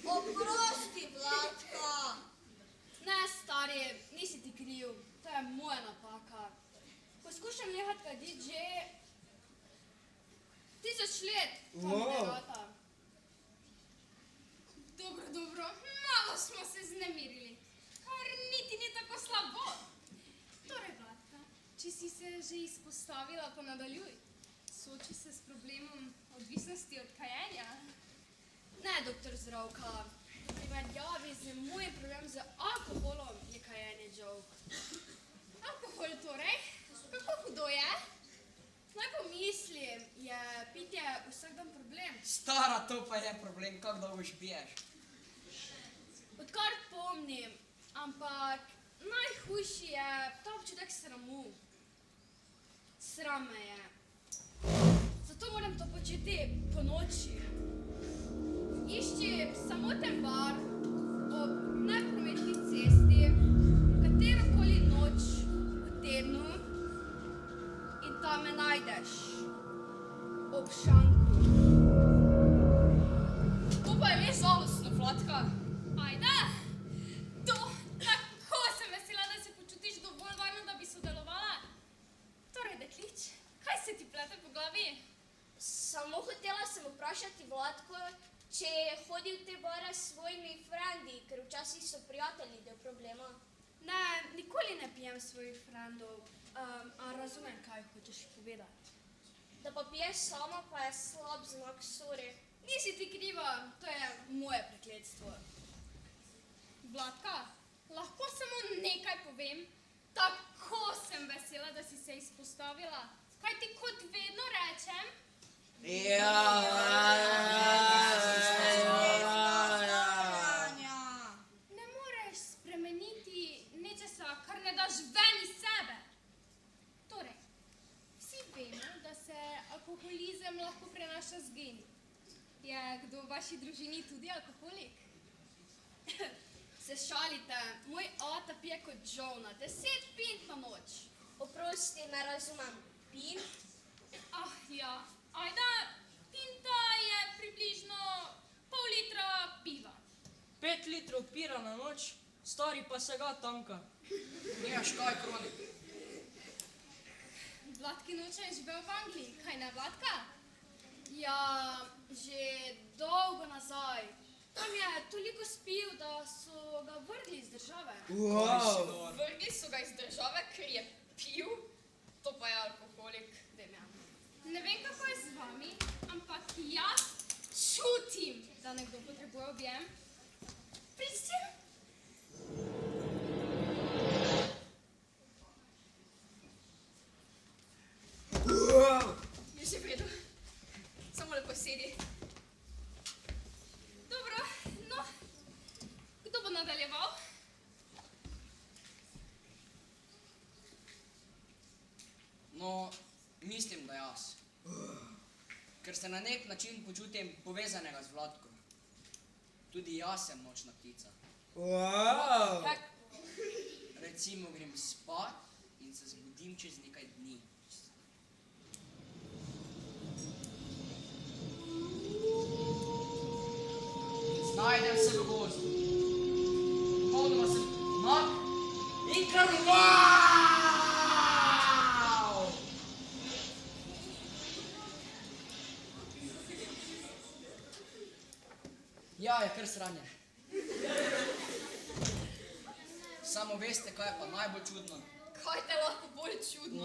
Oprosti, Vladka. Ne, stari, nisi ti kriv. To je moja napaka. Poskušam jehati kaditi že 1000 let. To mi ne rata. Dobro, malo smo se znemirili. Kar niti ni tako slabo. Torej, Vladka, če si se že izpostavila, pa nadaljuj. Sooči se s problemom odvisnosti od kajenja. Ne, doktor Zdravka, v primerjavi z mojim problemom z alkoholom je kajenje joke. Alkohol torej? Kako hudo je? Naj pomislim, je pitje vsak dan problem. Stara, to pa je problem, kako dolgo špiješ. Odkar pomnim, ampak najhujši je ta občutek sramu. Sram me je. Zato moram to početi po noči. Išči samoten bar ob neprometni cesti, katerokoli noč v tednu in tam me najdeš. Ob šanku. To pa je res žalostno, Vladka. Ajde, tako sem vesela, da se počutiš dovolj varno, da bi sodelovala. Torej, deklič, kaj se ti plete po glavi? Samo hotela sem vprašati Vladko, če je hodil v te bare s svojimi frendi, ker včasih so prijatelji del problema. Ne, nikoli ne pijem svojih frendov, a razumem, kaj hočeš povedati. Da pa piješ sama, pa je slab znak, sorry. Nisi ti kriva, to je moje prekletstvo. Vladka, lahko samo nekaj povem? Tako sem vesela, da si se izpostavila. Kaj ti kot vedno rečem? Ne moreš spremeniti nečesa, kar ne daš ven iz sebe. Torej, vsi vemo, da se alkoholizem lahko prenaša z geni. Je kdo v vaši družini tudi alkoholik? Se šalite, moj ata pije kot žolna, 10 pint na noč. Oprosti, ne razumem. Pint? Ah, ja. Ajda, pinta je približno pol litra piva. 5 litrov pira na noč, stari pa se ga tanka. Nimaš kaj, Kronik. Vlatki noče je živel v Angliji, kaj ne, Vlatka? Ja, že dolgo nazaj. Tam je toliko spil, da so ga vrgli iz države. Vrgli so ga iz države, ker je pil, to pa je alkoholik, Demjan. Ne vem, kako je z vami, ampak jaz čutim, da nekdo potrebuje objem. Pridite. Je že v redu. Samo lepo sedi. Dobro, no, kdo bo nadaljeval? No, mislim, da jaz. Ker se na nek način počutim povezanega z Vlatko. Tudi jaz sem nočna ptica. Recimo grem spat in se zbudim čez nekaj dni. Znajdem se v gozdu. Popolnoma sem nag in krvav! Ja, je kar sranje. Samo veste, kaj je pa najbolj čudno? Kaj te lahko bolj čudno?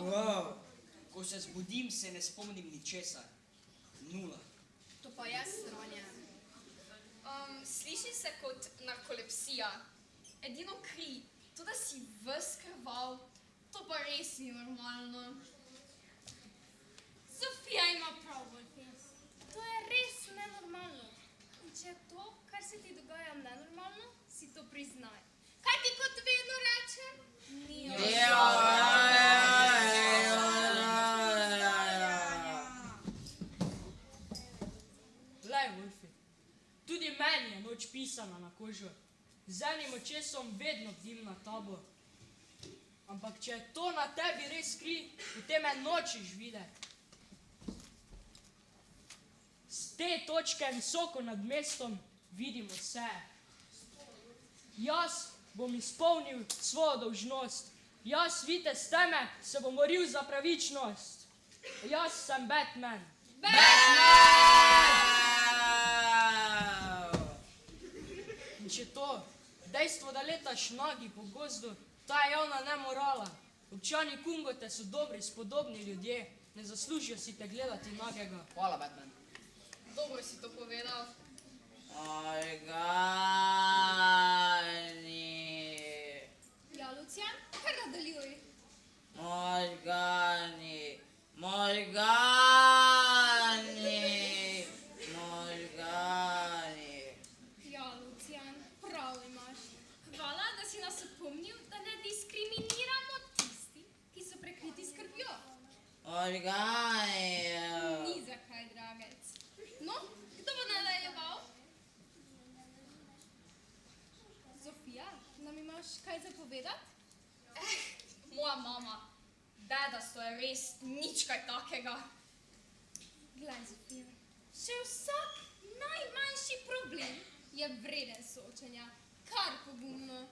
Ko se zbudim, se ne spomnim ničesar. Nula. To pa je sranje. Sliši se kot narkolepsija. Edino kri, to da si ves krval, to pa res ni normalno. Sofija ima prav, Wolfi. To je res nenormalno. In če je to, kar se ti dogaja nenormalno, si to priznaj. Kaj ti kot vedno rečem? Ni Glej, Wolfi, tudi meni je noč pisana na kožo. Z enim očesom vedno bdim na tabo. Ampak če je to na tebi res kri, potem me nočeš videti. Z te točke visoko nad mestom vidimo vse. Jaz bom izpolnil svojo dolžnost. Jaz, vitez teme, se bom boril za pravičnost. Jaz sem Batman. In če to, dejstvo, da letaš nagi po gozdu, ta je javna nemorala. Občani Kungote so dobri, spodobni ljudje, ne zaslužijo si te gledati nagega. Hvala, Batman. Dobro si to povedal. Ja, Lucijan, kar nadaljuj. Možgani. Ja, Lucijan, prav imaš. Hvala, da si nas opomnil, da ne diskriminiramo tisti, ki so prekriti skrbjo. Ni zakaj, dragec. No, kdo bo nadaljeval? Zofija, nam imaš kaj zapovedati? Moja mama, bedasto je res nič kaj takega. Glej, Zofija, še vsak najmanjši problem je vreden soočenja. Kar pogumno.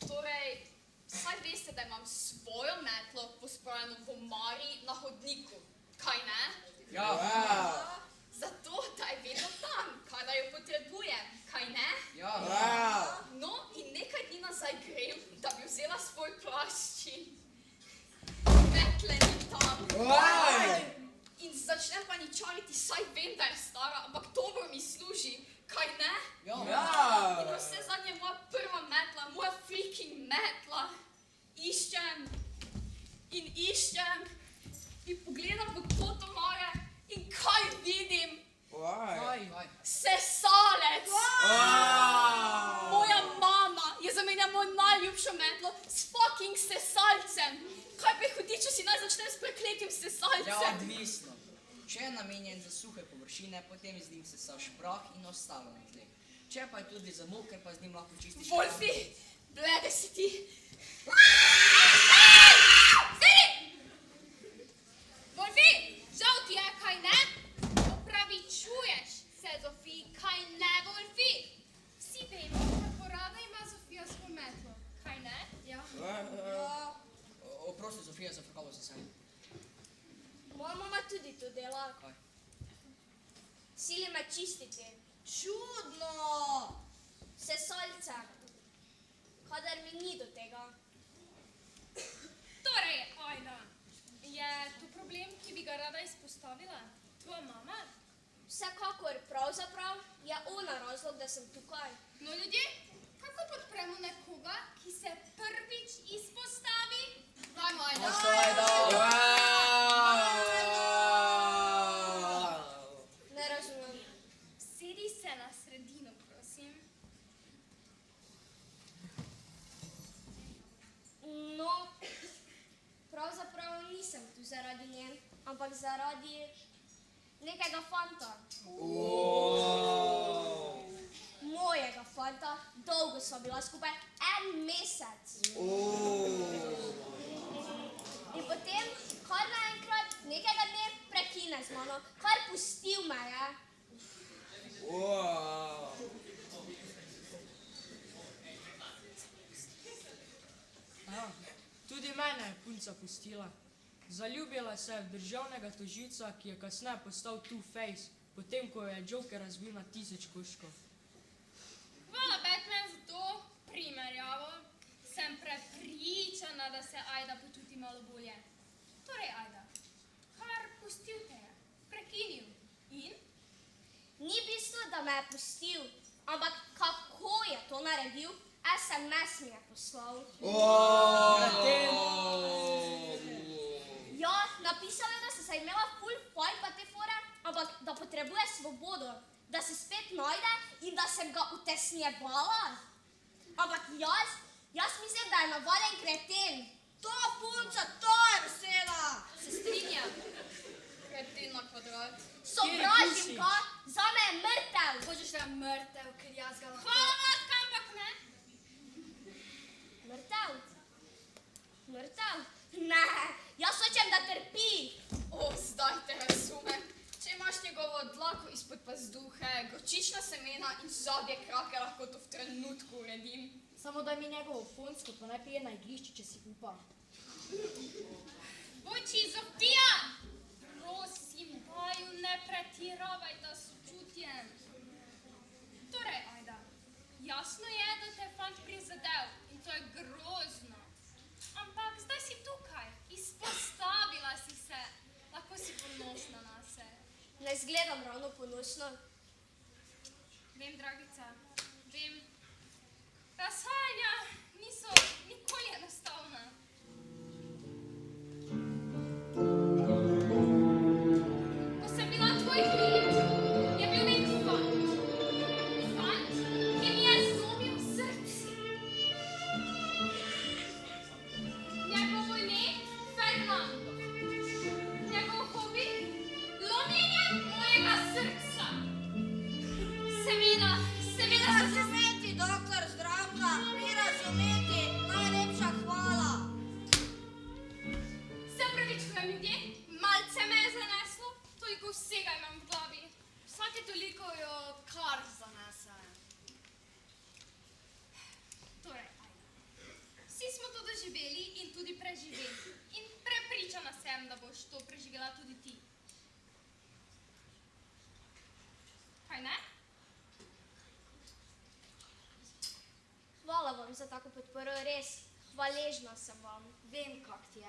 Torej, saj veste, da imam svojo metlo pospravljeno v omari na hodniku, kaj ne? Ja. Zato, da je vedno tam, kadar jo potrebujem, kaj ne? Ja. No, in nekaj dni nazaj grem, da bi vzela svoj plašč in metle ni tam. In začnem paničariti, saj vem, da je stara, ampak dobro mi služi, kaj ne? Ja. In vse zadnje moja prva metla, moja freaking metla. Iščem in pogledam v kot omare in kaj vidim? Sesalec! Moja mama je zamenjala mojo najljubšo metlo s fucking sesalcem. Kaj pa je hudiče, si naj začnem s prekletim sesalcem? Ja, odvisno. Če je namenjen za suhe površine, potem z njim sesaš prah in ostalo na tleh. Če pa je tudi za moker, pa z njim lahko čistiš... Wolfi, blede si ti. Sedi! Wolfi, žal ti je, kaj ne? Opravičuješ se, Zofiji, kaj ne, Wolfi? Vsi vemo, kako rada ima Zofija svoj metlo, kaj ne? Ja. se frkalo za sebe. Moja mama tudi to dela. Kaj? Sili me čistiti. Čudno! Sesalce. Kadar mi ni do tega. Torej, Ajda, je to problem, ki bi ga rada izpostavila? Tvoja mama? Vsekakor, pravzaprav je ona razlog, da sem tukaj. No, ljudje, kako podpremo nekoga, ki se prvič izpostavi? Dajmo, Ajda! Ne razumem. Sedi se na sredino, prosim. No, pravzaprav nisem tu zaradi nje, ampak zaradi nekega fanta. Mojega fanta, dolgo sva bila skupaj, 1 mesec. In potem, kar naenkrat nekega dne prekine z mano, kar pustil me je. Ja, tudi mene je punca pustila. Zaljubila se je v državnega tožilca, ki je kasneje postal Two-Face, potem ko je Joker razbil na 1000 koščkov. Hvala, Batman, za to primerjavo. Sem prepričana, da se Ajda počuti malo bolje. Torej, Ajda, kar pustil te je, prekinil. In? Ni bistvo, da me je pustil, ampak kako je to naredil, SMS mi je poslal. Ja, napisal je, da so se imela ful fajn pa te fore, ampak da potrebuje svobodo, da se spet najde in da sem ga utesnjevala. Ampak jaz mislim, da je navaden kreten. To punca, to je beseda! Se strinjam. Kreten na kvadrat. Sovražim ga, zame je mrtev. Hočeš, da je mrtev, ker jaz ga lahko... Hvala, matka, ampak ne. Mrtev? Mrtev? Ne, jaz hočem, da trpi. Zdaj te razumem. Če imaš njegovo dlako izpod pazduhe, gorčična semena in žabje krake, lahko to v trenutku uredim. Samo daj mi njegovo fonsko, pa naj pije na igrišče, če si upa. Oči, Zofija! Prosim, vaju ne pretiravajta s sočutjem. Torej, Ajda, jasno je, da te je fant prizadel in to je grozno. Ampak zdaj si tukaj, izpostavila si se, lahko si ponosna nase. Ne izgledam ravno ponosno. Vem, dragica, vem. Razhajanja niso nikoli enostavna. Ko sem bila tvoj klient, je bil nek fant. Fant, ki mi je zlomil srce. Njegovo ime Fernando. Njegov hobi lomljenje mojega srca. Seveda se... Razumeti, doktor Zdravka, mi razumeti, najlepša hvala. Se opravičujem, ljudje, malce me je zaneslo, toliko vsega imam v glavi. Vsake toliko jo kar zanese. Torej, Ajda, vsi smo to doživeli in tudi preživeli. In prepričana sem, da boš to preživela tudi ti. Kaj ne? Hvala vam za tako podporo, res. Hvaležna sem vam. Vem, kak ti je.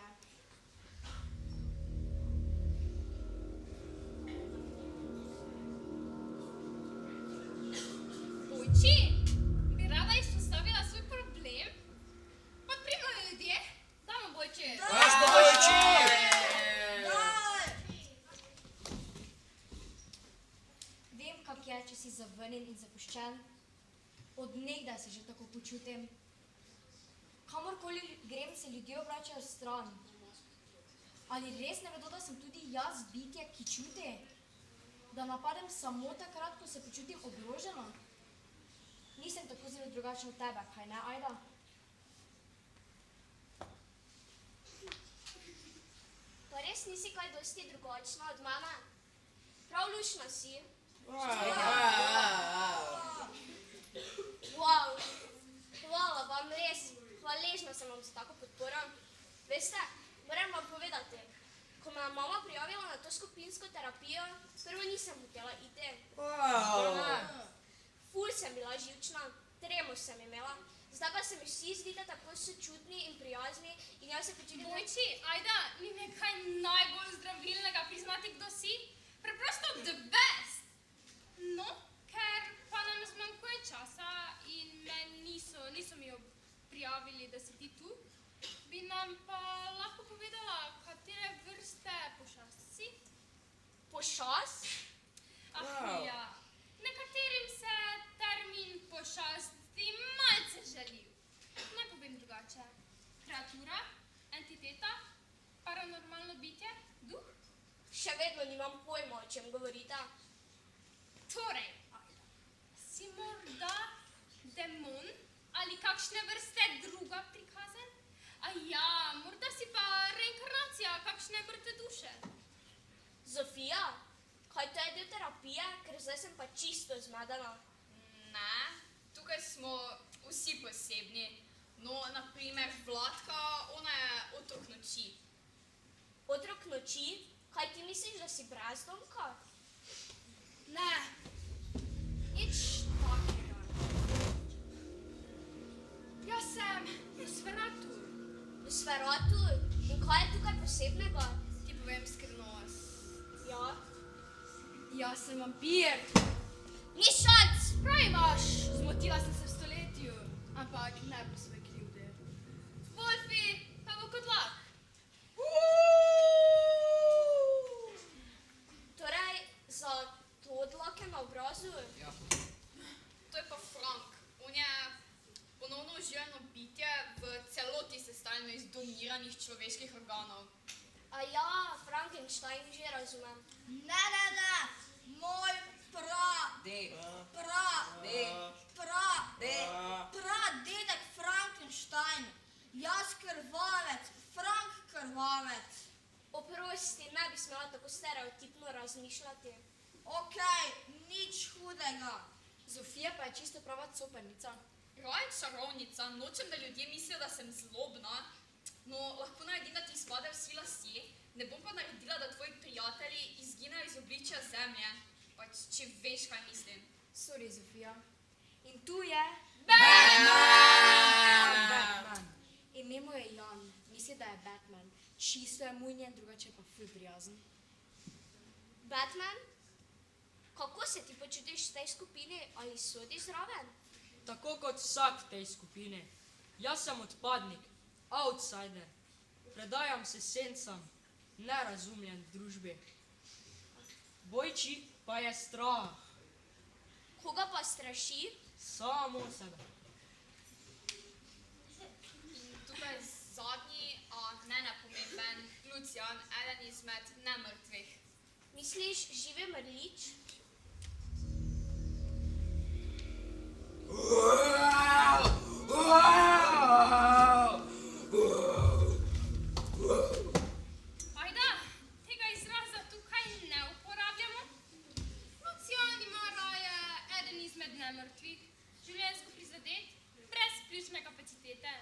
Oči, bi rada izpostavila svoj problem? Podprimo ljudje, damo bojče. Vem, kak je, če si zavrnjen in zapuščen. Od nekdaj se že tako počutim. Kamorkoli grem, se ljudje obračajo stran. Ali res ne vedo, da sem tudi jaz bitje, ki čuti? Da napadem samo takrat, ko se počutim ogroženo? Nisem tako zelo drugačna od tebe, kaj ne, Ajda? Pa res nisi kaj dosti drugačna od mene? Prav lušna si. Wow, hvala vam res. Hvaležna sem vam za tako podporo. Veste, Moram vam povedati, ko me je mama prijavila na to skupinsko terapijo, prvo nisem hotela iti. Ful sem bila živčna, tremo sem imela. Zdaj pa se mi vsi zdite tako sočutni in prijazni in jaz se počutim... Bojči, ajda, ni nekaj najbolj zdravilnega priznati, kdo si? Preprosto the best! No, ker pa nam zmanjkuje časa in me niso mi prijavili, da si ti tu, bi nam pa lahko povedala, katere vrste pošast si? Pošast? Ja, nekaterim se termin pošast zdi malce žaljiv. Naj povem drugače. Kreatura, entiteta, paranormalno bitje, duh? Še vedno nimam pojma, o čem govorite. Torej, Ajda, si morda demon ali kakšne vrste druga prikazen? A ja, morda si pa reinkarnacija kakšne mrtve duše. Zofija, kaj to je del terapije, ker zdaj sem pa čisto zmedena. Ne, tukaj smo vsi posebni. No, naprimer Vladka, ona je otrok noči. Otrok noči? Kaj ti misliš, da si brezdomka? Ne, nič takega. Jaz sem Nosferatu. Nosferatu? In kaj je tukaj posebnega? Ti povem skrivnost. Ja? Jaz sem vampir. Ni šanc! Prav imaš, zmotila sem se v stoletju, ampak ne po svoje krivde. Wolfi pa bo kot lak. Torej, za to dlake na obrazu? Ja. To je pa Frank. On je ponovno oživljeno bitje v celoti sestavljeno iz doniranih človeških organov. A ja, Frankenstein že razumem. Ne, moj pradedek Frankenstein. Jaz krvavec, Frank krvavec. Oprosti, ne bi smela tako stereotipno razmišljati. Okej, nič hudega. Zofija pa je čisto prava copernica. Raj čarovnica, nočem, da ljudje mislijo, da sem zlobna. No, lahko naredim, da ti izpadejo vsi lasje, ne bom pa naredila, da tvoji prijatelji izginejo iz obličja zemlje. Pač, če veš, kaj mislim. Sorry, Zofija. In tu je... Batman! Ime mu je Jan, misli, da je Batman. Čisto je mujnjen, drugače pa ful prijazen. Batman? Kako se ti počutiš v tej skupini, ali sodi zraven? Tako kot vsak v tej skupini. Jaz sem odpadnik, outsider. Predajam se sencam, nerazumljen v družbi. Bojči pa je strah. Koga pa straši? Samo sebe. Tukaj zadnji, a ne nepomemben, Lucijan, eden izmed nemrtvih. Misliš, živi mrlič? Ajda, tega izraza tukaj ne uporabljamo. Lucijan ima raje eden izmed nemrtvih, življenjsko prizadet, brez pljučne kapacitete.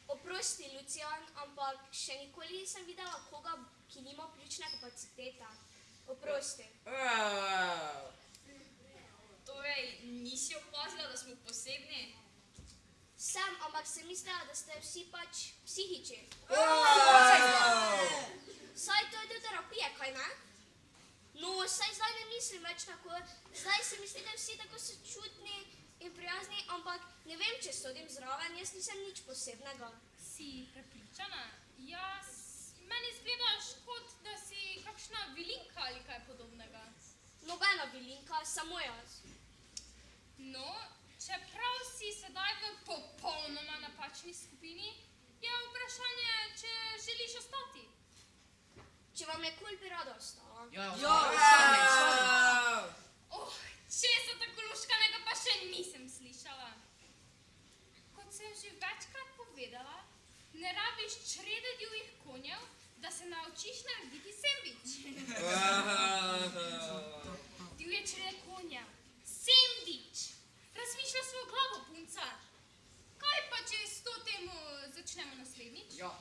Oprosti, Lucijan, ampak še nikoli nisem videla koga, ki nima pljučne kapacitete. Oprosti. Torej, nisi opazila, da smo posebni? Sem, ampak sem mislila, da ste vsi pač psihiči. Saj to je del terapije, kaj ne? No, saj zdaj ne mislim več tako. Zdaj se mislite vsi tako sočutni in prijazni, ampak ne vem, če sodim zraven, jaz nisem nič posebnega. Si prepričana? Meni izgledaš kot, da si kakšna vilinka ali kaj podobnega. Nobena vilinka, samo jaz. No, čeprav si sedaj v popolnoma napačni skupini, je vprašanje, če želiš ostati. Če vam je kul, bi rada ostala. Česa tako luškanega pa še nisem slišala. Kot sem že večkrat povedala, ne rabiš črede divjih konjev, da se naučiš narediti sendvič. Divje črede konja, sendvič. Razmišlja svojo glavo, punca. Kaj pa, če s to temo začnemo naslednjič? Ja.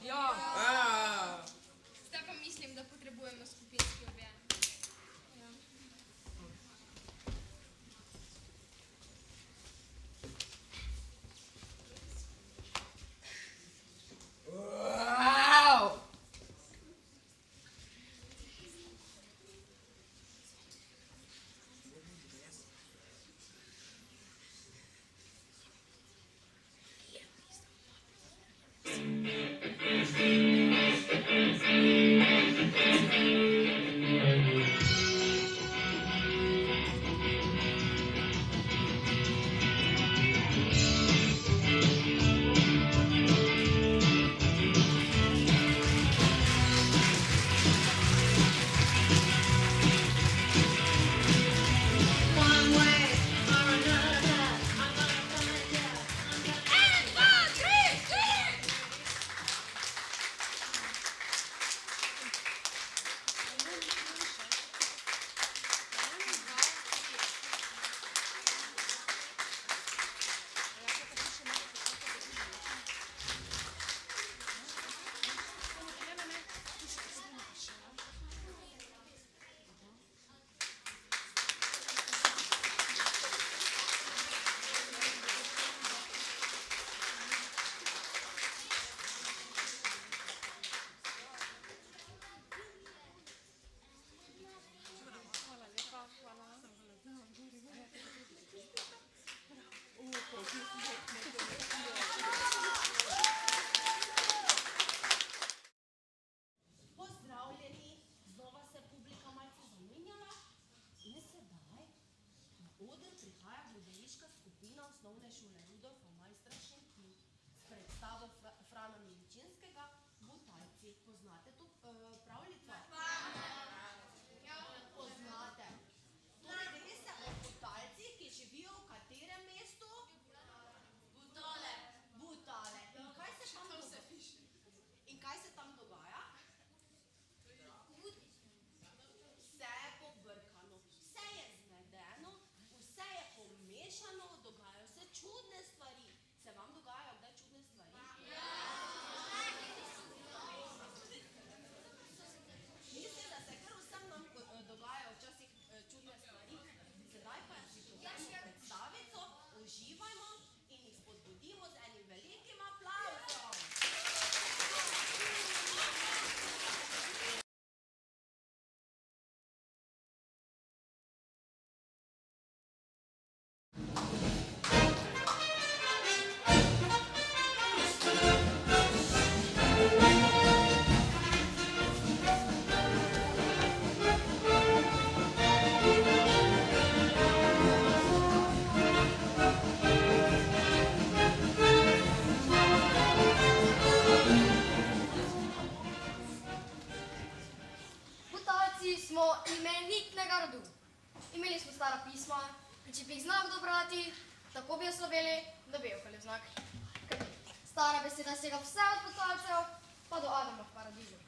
Pozdravljeni, znova se publika malce zamenjala in sedaj na oder prihaja gledališka skupina osnovne šole Rudolfa Majstra Šentilj s predstavo Frana Miličinskega Butalci. Poznate to pravljico? Poznate. Torej gre se o Butalcih, ki živijo v katerem mestu? Butale. Butale. In kaj se tam dogaja? Vse je pobrkano, vse je zmedeno, vse je pomešano, dogajajo se čudne stvari. Se vam dogajajo kdaj čudne stvari? Mislim, da se kar vsem nam dogajajo včasih čudne stvari. Sedaj pa si pogledamo predstavico, uživajmo in jih spodbudimo z enim velikim aplavzom. Butalci smo imenitnega rodu. Imeli smo stara pisma, in če bi jih znal kdo brati, tako bi jo sloveli, da bi jo kali znak. Stara beseda sega vse od Butalcev, pa do Adama v paradižu.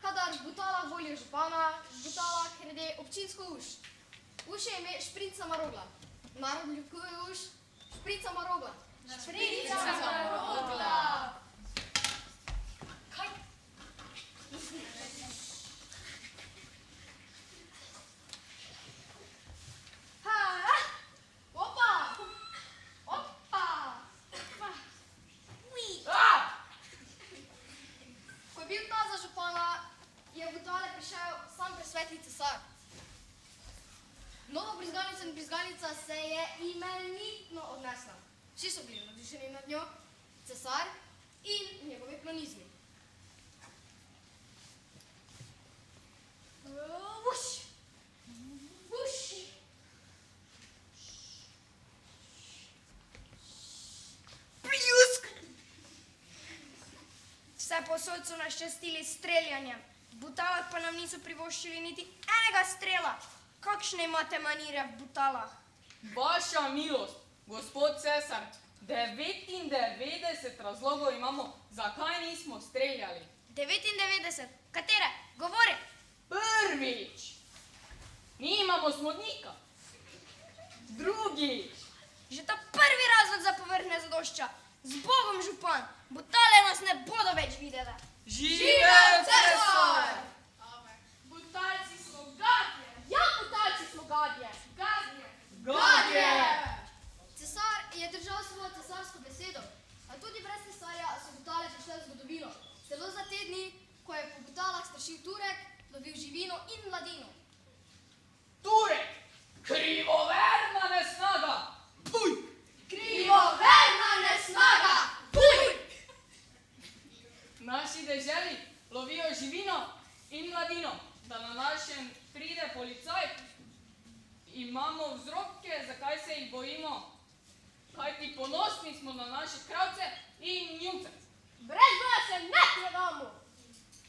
Kadar v Butalah volijo župana, v Butalah rede občinsko uš. Uš je ime Šprinca Marogla. Narod ljubkuje uš Šprinca Marogla. Šprinca Marogla! Kaj? Opa! Opa! Ko je bil ta za župana, je v Butale prišel sam presvetli cesar. Nova brizgalnica in brizgalnica se je imenitno odnesla. Vsi so bili navdušeni nad njo, cesar in njegovi plonizmi. Vuš! Vuš! Pljusk! Vse posod so nas častili s streljanjem. V Butalah pa nam niso privoščili niti enega strela. Kakšne imate manire v Butalah? Vaša milost, gospod cesar, 99 razlogov imamo, zakaj nismo streljali. 99. Katere? Govori! Prvič, nimamo smodnika. Drugič, že ta prvi razlog za povrh ne zadošča. Z Bogom, župan, Butale nas ne bodo več videle. Živel cesar! Butalci smo gadje! Ja, Butalci smo gadje! Gadje! Gadje! Cesar je držal svojo cesarsko besedo, a tudi brez cesarja so Butale prišle v zgodovino. Celo za te dni, ko je po Butalah strašil Turek, lovil živino in mladino. Turek! Krivoverna nesnaga! Puj! Krivoverna nesnaga! Puj! naši deželi lovijo živino in mladino, da na našem pride policaj, imamo vzroke, zakaj se jih bojimo, kajti ponosni smo na naše kravce in njivce. Brez vas se ne predamo.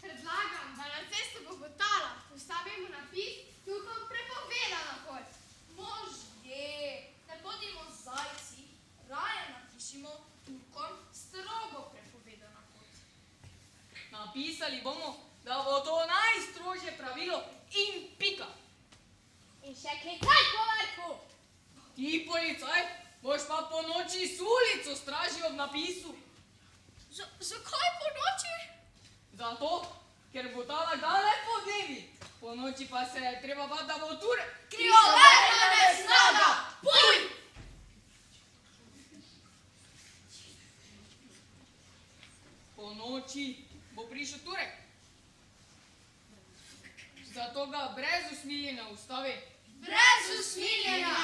Predlagam, da na cesto Bogotala postavimo napis tukaj prepovedana pot. Možje, ne bodimo zajci, raje napišimo Turkom strogo prepovedana pot. Napisali bomo, da bo to najstrožje pravilo in pika. In še klicaj po vrhu. Ti policaj, boš pa po noči s ulico stražil ob napisu. Zakaj po noči? Zato, ker bo ta dan le po dnevi. Po noči pa se je treba bati, da bo Turek Krivoverna nesnaga! Puj! Po noči bo prišel Turek. Zato ga brez usmiljenja ustavi. Brez usmiljenja!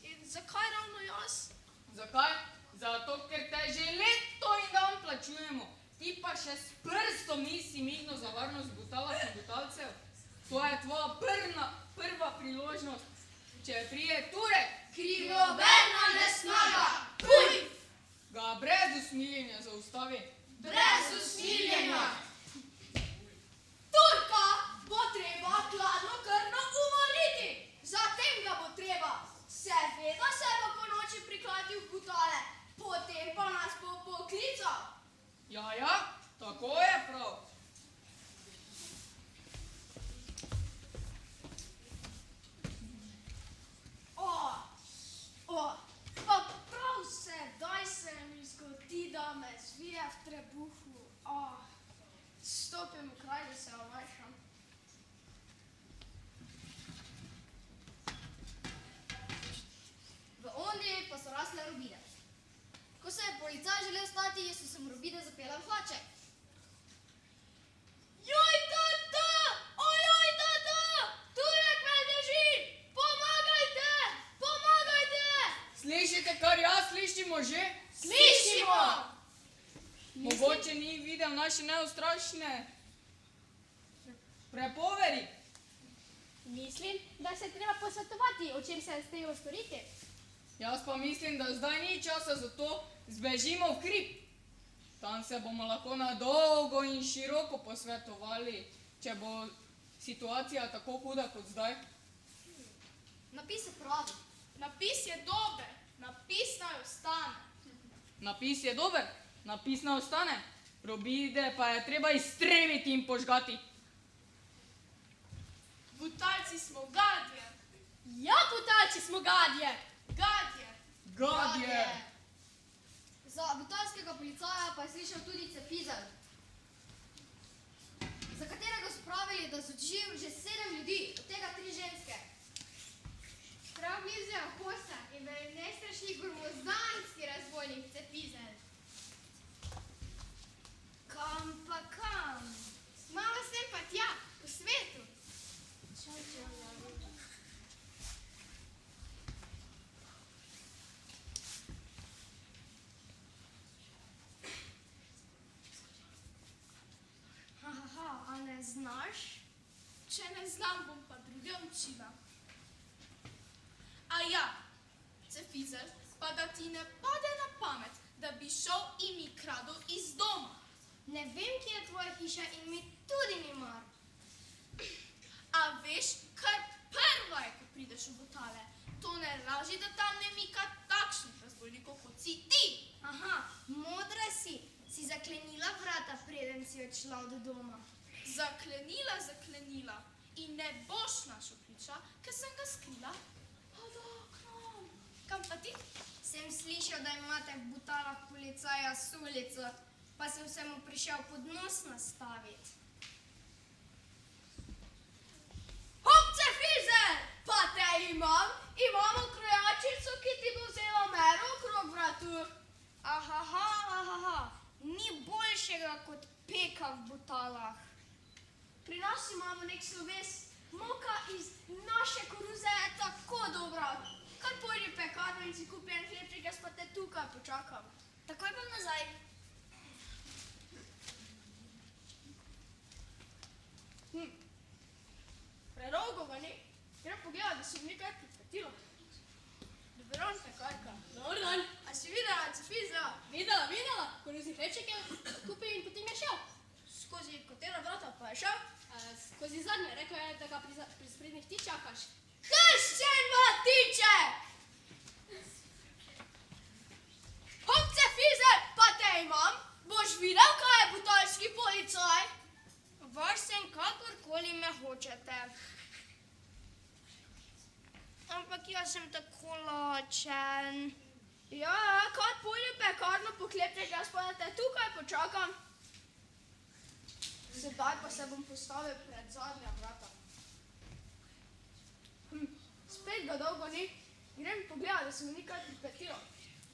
In zakaj ravno jaz? Zakaj? Zato, ker te že leto in dan plačujemo. Ti pa še s prstom nisi mignil za varnost Butala in Butalcev. To je tvoja prva priložnost. Če prije Turek Krivoverna nesnaga! Puj! Ga brez usmiljenja zaustavi. Brez usmiljenja! Turka bo treba hladnokrvno umoriti. Zatem ga bo treba. Seveda se bo po noči prikladil v Butale. Potem pa nas bo poklical. Ja, tako je prav. Pa prav sedaj se mi zgodi, da me zvije v trebuhu. Stopim v kraj, da se omajšam. V Ondiji pa so rasle robide. Ko se je policaj želel stati, so se mu robide zapele v hlače. Joj, tata! Ojoj, tata! Turek me drži! Pomagajte! Pomagajte! Slišite, kar jaz slišimo že? Slišimo! Mogoče ni videl naše neustrašne prepovedi. Mislim, da se treba posvetovati, o čem se je treba storiti. Jaz pa mislim, da zdaj ni časa za to, zbežimo v hrib. Tam se bomo lahko na dolgo in široko posvetovali, če bo situacija tako huda kot zdaj. Napis je pravi. Napis je dober. Napis naj ostane. Napis je dober, napis ne ostane. Robide pa je treba izstreliti in požgati. Butalci smo gadje. Ja, Butalci smo gadje. Gadje. Gadje. Za butalskega policaja pa je slišal tudi Cefizel, za katerega so pravili, da so živ že 7 ljudi, od tega 3 ženske. Prav blizu je Hosa in da je nestrašni gromozanski razbojnik Cefizel. Kam pa kam? Malo sem pa tja, po svetu. A ne znaš? Če ne znam, bom pa druge učila. A ja, Cefizel, pa da ti ne pade na pamet, da bi šel in mi kradel iz doma. Ne vem, kje je tvoja hiša in mi tudi ni mar. A veš, kar prva je, ko prideš v Butale. To ne laži, da tam ne mika takšnih razbojnikov, kot si ti. Aha, modra si. Si zaklenila vrata, preden si odšla od doma. Zaklenila. In ne boš našel ključa, ker sem ga skrila pod oknom. Kam pa ti? Sem slišal, da imate v Butalah policaja s ulico, pa sem se mu prišel pod nos nastaviti. Hop, Cefizel! Pa te imam! Imamo krojačico, ki ti bo vzela mero okrog vratu. Ahaha. Ni boljšega kot peka v Butalah. Pri nas imamo nek sloves. Moka iz naše koruze je tako dobra. Kar pojdi v pekarno in si kupi en hlebček, jaz pa te tukaj počakam. Takoj bom nazaj. pogledala, da se mi nekaj pripetilo. Dober dan, pekarka. Dober dan. A si videla, Cefiza? Videla. Koruzni hlebček je kupil in potem je šel. Skozi katera vrata pa je šel? Skozi zadnje, rekel je, da ga pri sprednjih ti čakaš. Krščen Matiček! Hop, Cefizer, pa te imam. Boš videl, kaj je butalski policaj? Vaš sem kakorkoli me hočete. Ampak jaz sem tako lačen. Ja, kad pojdi v pekarno poklepček, jaz pa da te tukaj počakam. Sedaj pa se bom postavil pred zadnja vrata. Spet ga dolgo ni. Grem pogledat, da se mi nekaj pripetilo.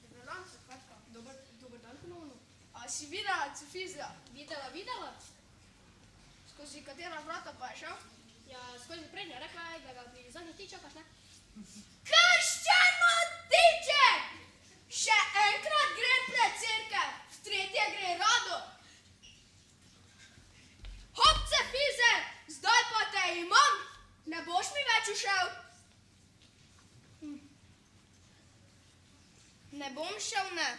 Dobar dan, Cefatka. Dobar dan ponovno. A si videla, Cefizija? Videla. Skozi katera vrata pa je šel? Ja, skozi prednje, rekla je, da ga pri zadnji ti čakaš, ne? Krščen Matiček! Še enkrat grem pred cerkev, v tretje gre rado. Hop, Cefizer, zdaj pa te imam, ne boš mi več ušel? Ne bom šel, ne.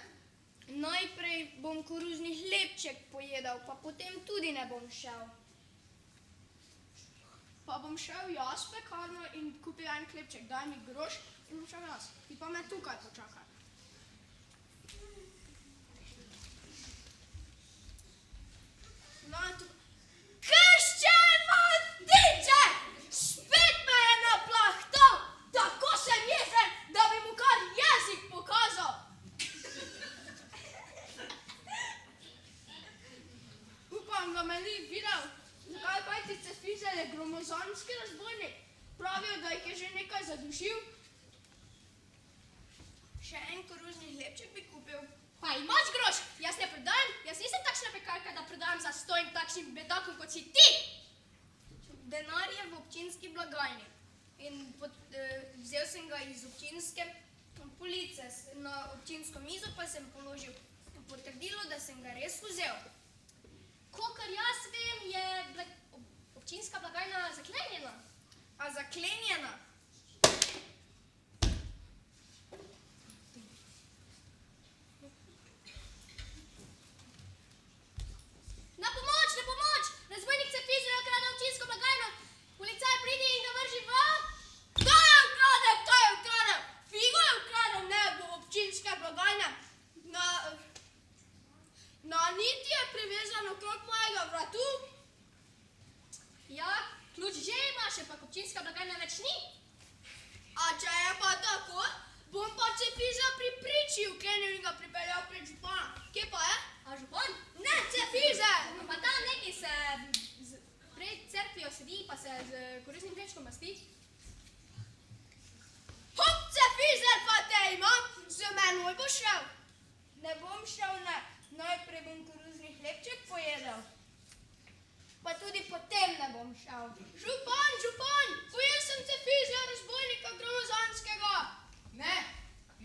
Najprej bom koruzni hlebček pojedal, pa potem tudi ne bom šel. Pa bom šel jaz v pekarno in kupil en hlebček, daj mi groš in bom šel jaz. Ti pa me tukaj počakaj. Krščen Matiček! Spet me je naplahtal! Tako sem jezen, da bi mu kar jezik pokazal! Upam, da me ni videl. Kaj ti Cefizer je gromozanski razbojnik? Pravijo, da jih je že nekaj zadušil. Še en koruzni hlebček bi kupil. Pa imaš groš, jaz ne prodajam, jaz nisem takšna pekarka, da prodajam za stojn takšnim bedakom, kot si ti. Denar je v občinski blagajni in vzel sem ga iz občinske police. Na občinsko mizo pa sem položil potrdilo, da sem ga res vzel. Kakor jaz vem, je občinska blagajna zaklenjena. A zaklenjena? Na pomoč! Razbojnik Cefizer je ukradel občinsko blagajno. Policaj pridi in ga vrži v... Kdo je ukradel? Figo je ukradel, ne bo občinska blagajna. Na niti je privezan okrog mojega vratu. Ja, ključ že imaš, ampak občinska blagajna več ni. A če je pa tako, bom pa Cefiza pri priči uklenil in ga pripeljal pred župana. Kje pa je? A župan? Ne, Cefizer! Pa tam neki se pred cerkvijo sedi, pa se z koruznim hlebčkom masti. Hop, Cefizer, pa te imam! Z menoj bo šel. Ne bom šel, ne. Najprej bom koruzni hlebček pojedel. Pa tudi potem ne bom šel. Župan! Pojel sem Cefizija, razbojnika gromozanskega.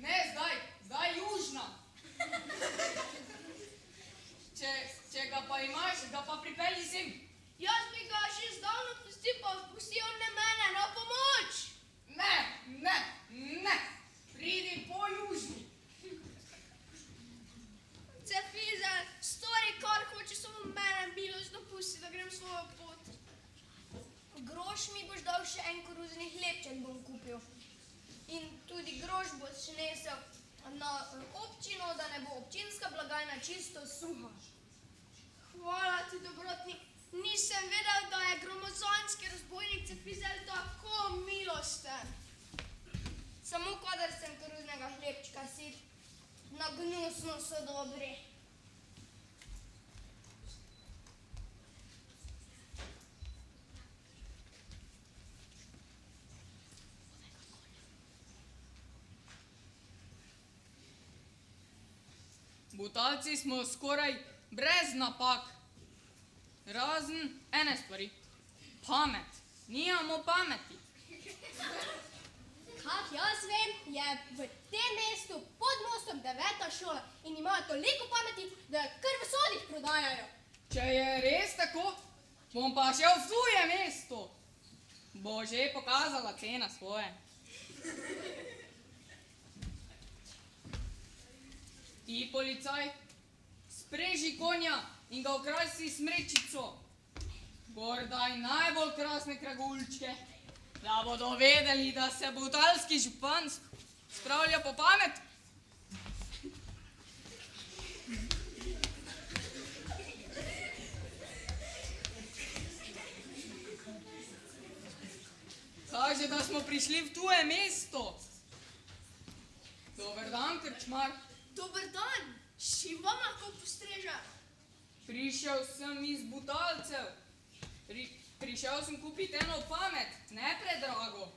Ne zdaj južna. Če ga pa imaš, ga pa pripelji sem. Jaz bi ga že zdavno pustil, pa pusti on ne mene, na pomoč. Ne, pridi po južni. Cefizer, stori kar hoče, samo mene bilo, dopusti, da grem svojo pot. Groš mi boš dal, še en koruzni hlebček bom kupil. In tudi groš boš nesel na občino, da ne bo občinska blagajna čisto suha. Hvala ti, dobrotnik. Nisem vedel, da je gromozanski razbojnik Cefizer tako milosten. Samo kadar sem koruznega hlebčka sit, na gnusno so dobri. Butalci smo skoraj brez napak. Razen ene stvari. Pamet. Nijamo pameti. Kak jaz vem, je v tem mestu pod mostom 9. šola in imajo toliko pameti, da kar v sodih prodajajo. Če je res tako, bom pa šel v tuje mesto. bo že pokazala cena svoje. Ti, policaj, spreži konja in ga okrasi smrečico. Gor daj najbolj krasne kraguljčke, da bodo vedeli, da se butalski župan spravlja po pamet. Kaže, da smo prišli v tuje mesto. Dober dan, krčmar. Dober dan, s čim vam lahko postrežem? Prišel sem iz Butalcev. Prišel sem kupiti eno pamet, ne predrago.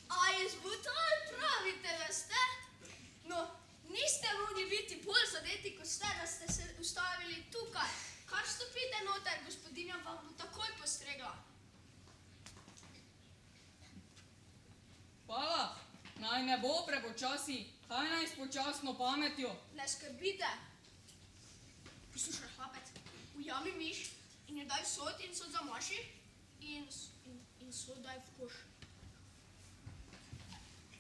A iz Butal pravite, da ste? No, niste mogli biti bolj zadeti, kot ste, da ste se ustavili tukaj. Kar stopite noter, gospodinja vam bo takoj postregla. Hvala, naj ne bo prepočasi, kaj naj s počasno pametjo. Ne skrbite. Poslušaj, hlapec, ujami miš in jo daj sod in sod zamaši in sod daj v koš.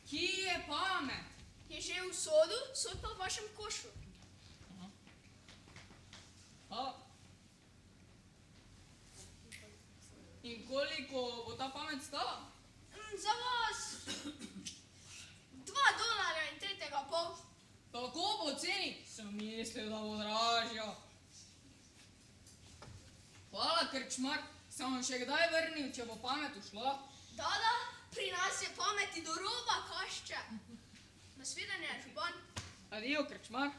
Kje je pamet? Je že v sodu, sod pa v vašem košu. In koliko bo ta pamet stala? Za vas $2.03,5. Tako poceni? Sem mislil, da bo dražja. Hvala, krčmar. Sem vam še kdaj vrnil, če bo pamet ušla? Da, pri nas je pameti do roba kašče. Nasvidenje, župan. Adijo, krčmar.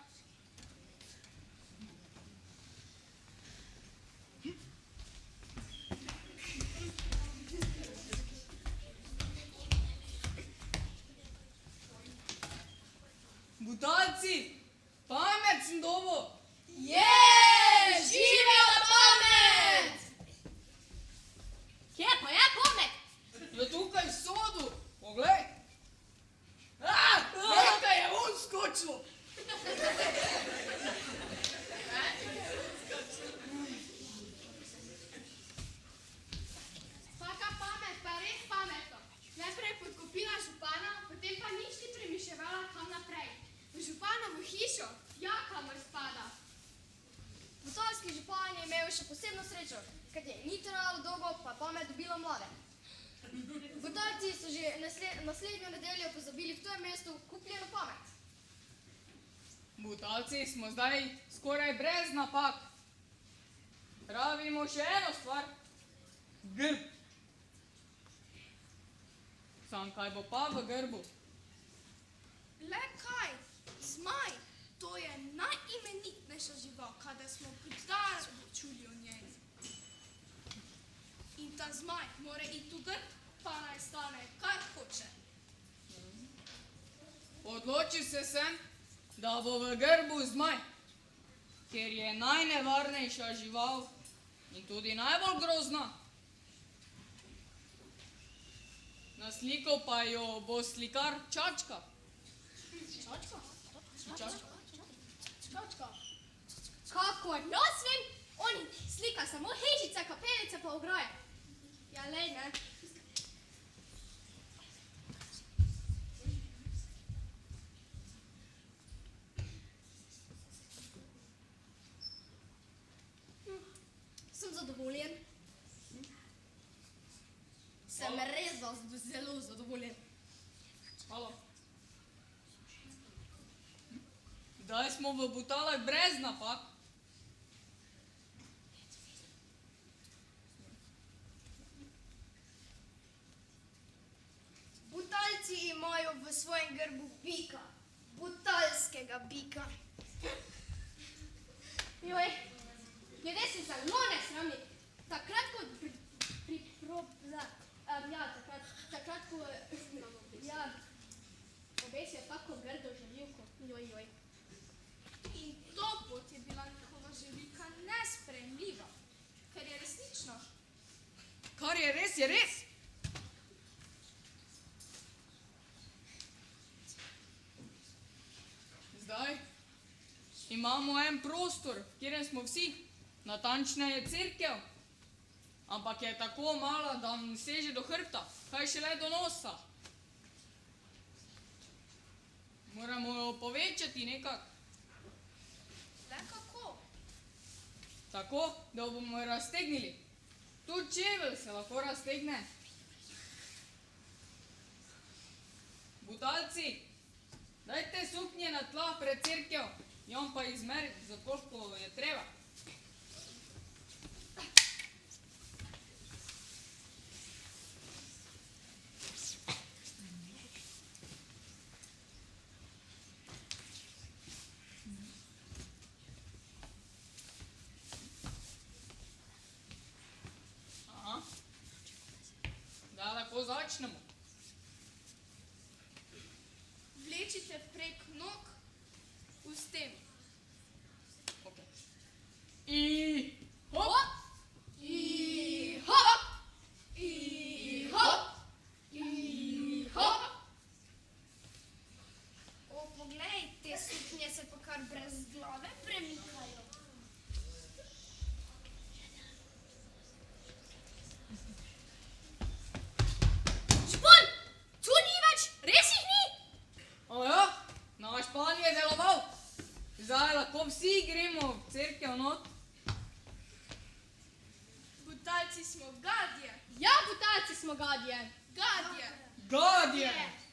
Butalci, pamet sem dobil. Živela pamet! Kje pa je pamet? Je tukaj v sodu, poglej. Nekaj je on skočil. Taka pamet pa res pametna. Najprej podkupila župana, potem pa nič ni premišljevala kam naprej. V županovo hišo, ja, kamor spada. Butalski župan je imel še posebno srečo, ker je ni trajalo dolgo, pa je pamet dobila mlade. Butalci so že naslednjo nedeljo pozabili v tujem mestu kupljeno pamet. Butalci smo zdaj skoraj brez napak. Pravimo še eno stvar. Grb. Sam kaj bo pa v grbu? Le kaj, zmaj, to je najimenitnejša žival, kada smo kdaj čuli o njej. In ta zmaj mora iti v grb, pa naj stane kar hoče. Odločil se sem, da bo v grbu zmaj, ker je najnevarnejša žival in tudi najbolj grozna. Naslikal pa jo bo slikar Čačka. Čačka? Čačka. Kakor jaz vem, oni slika samo hišice, kapelice pa ograje. Ja, lej, ne. Sem zadovoljen. Sem res zelo zadovoljen. Hvala. Zdaj smo v Butalah brez napak. Butalci imajo v svojem grbu bika, butalskega bika. Joj, ljudje so zelo nesramni. Takrat, ko obesijo tako grdo žaljivko. Joj. In to pot je bila njihova želika nesprejemljiva, ker je resnično. Kar je res, je res. Zdaj imamo en prostor, v katerem smo vsi, natančneje cerkev. ampak je tako mala, da mi seže do hrbta, kaj šele do nosa. Moramo jo povečati nekako. Le kako? Tako, da jo bomo raztegnili. Tudi čevelj se lahko raztegne. Butalci, dajte suknje na tla pred cerkev, jom pa izmeriti, za koliko je treba. Aha. Da lahko začnemo. Vlečite prek nog v steno. I Hop! I hop! I hop! I hop! O, poglej, te suknje se pa kar brez glave premikajo. Špon! Tu ni več, res jih ni? Ojo, naš plan je deloval. Zdaj lahko vsi gremo v cerkev not. Butalci smo gadje. Ja, butalci smo gadje. Gadje. Gadje!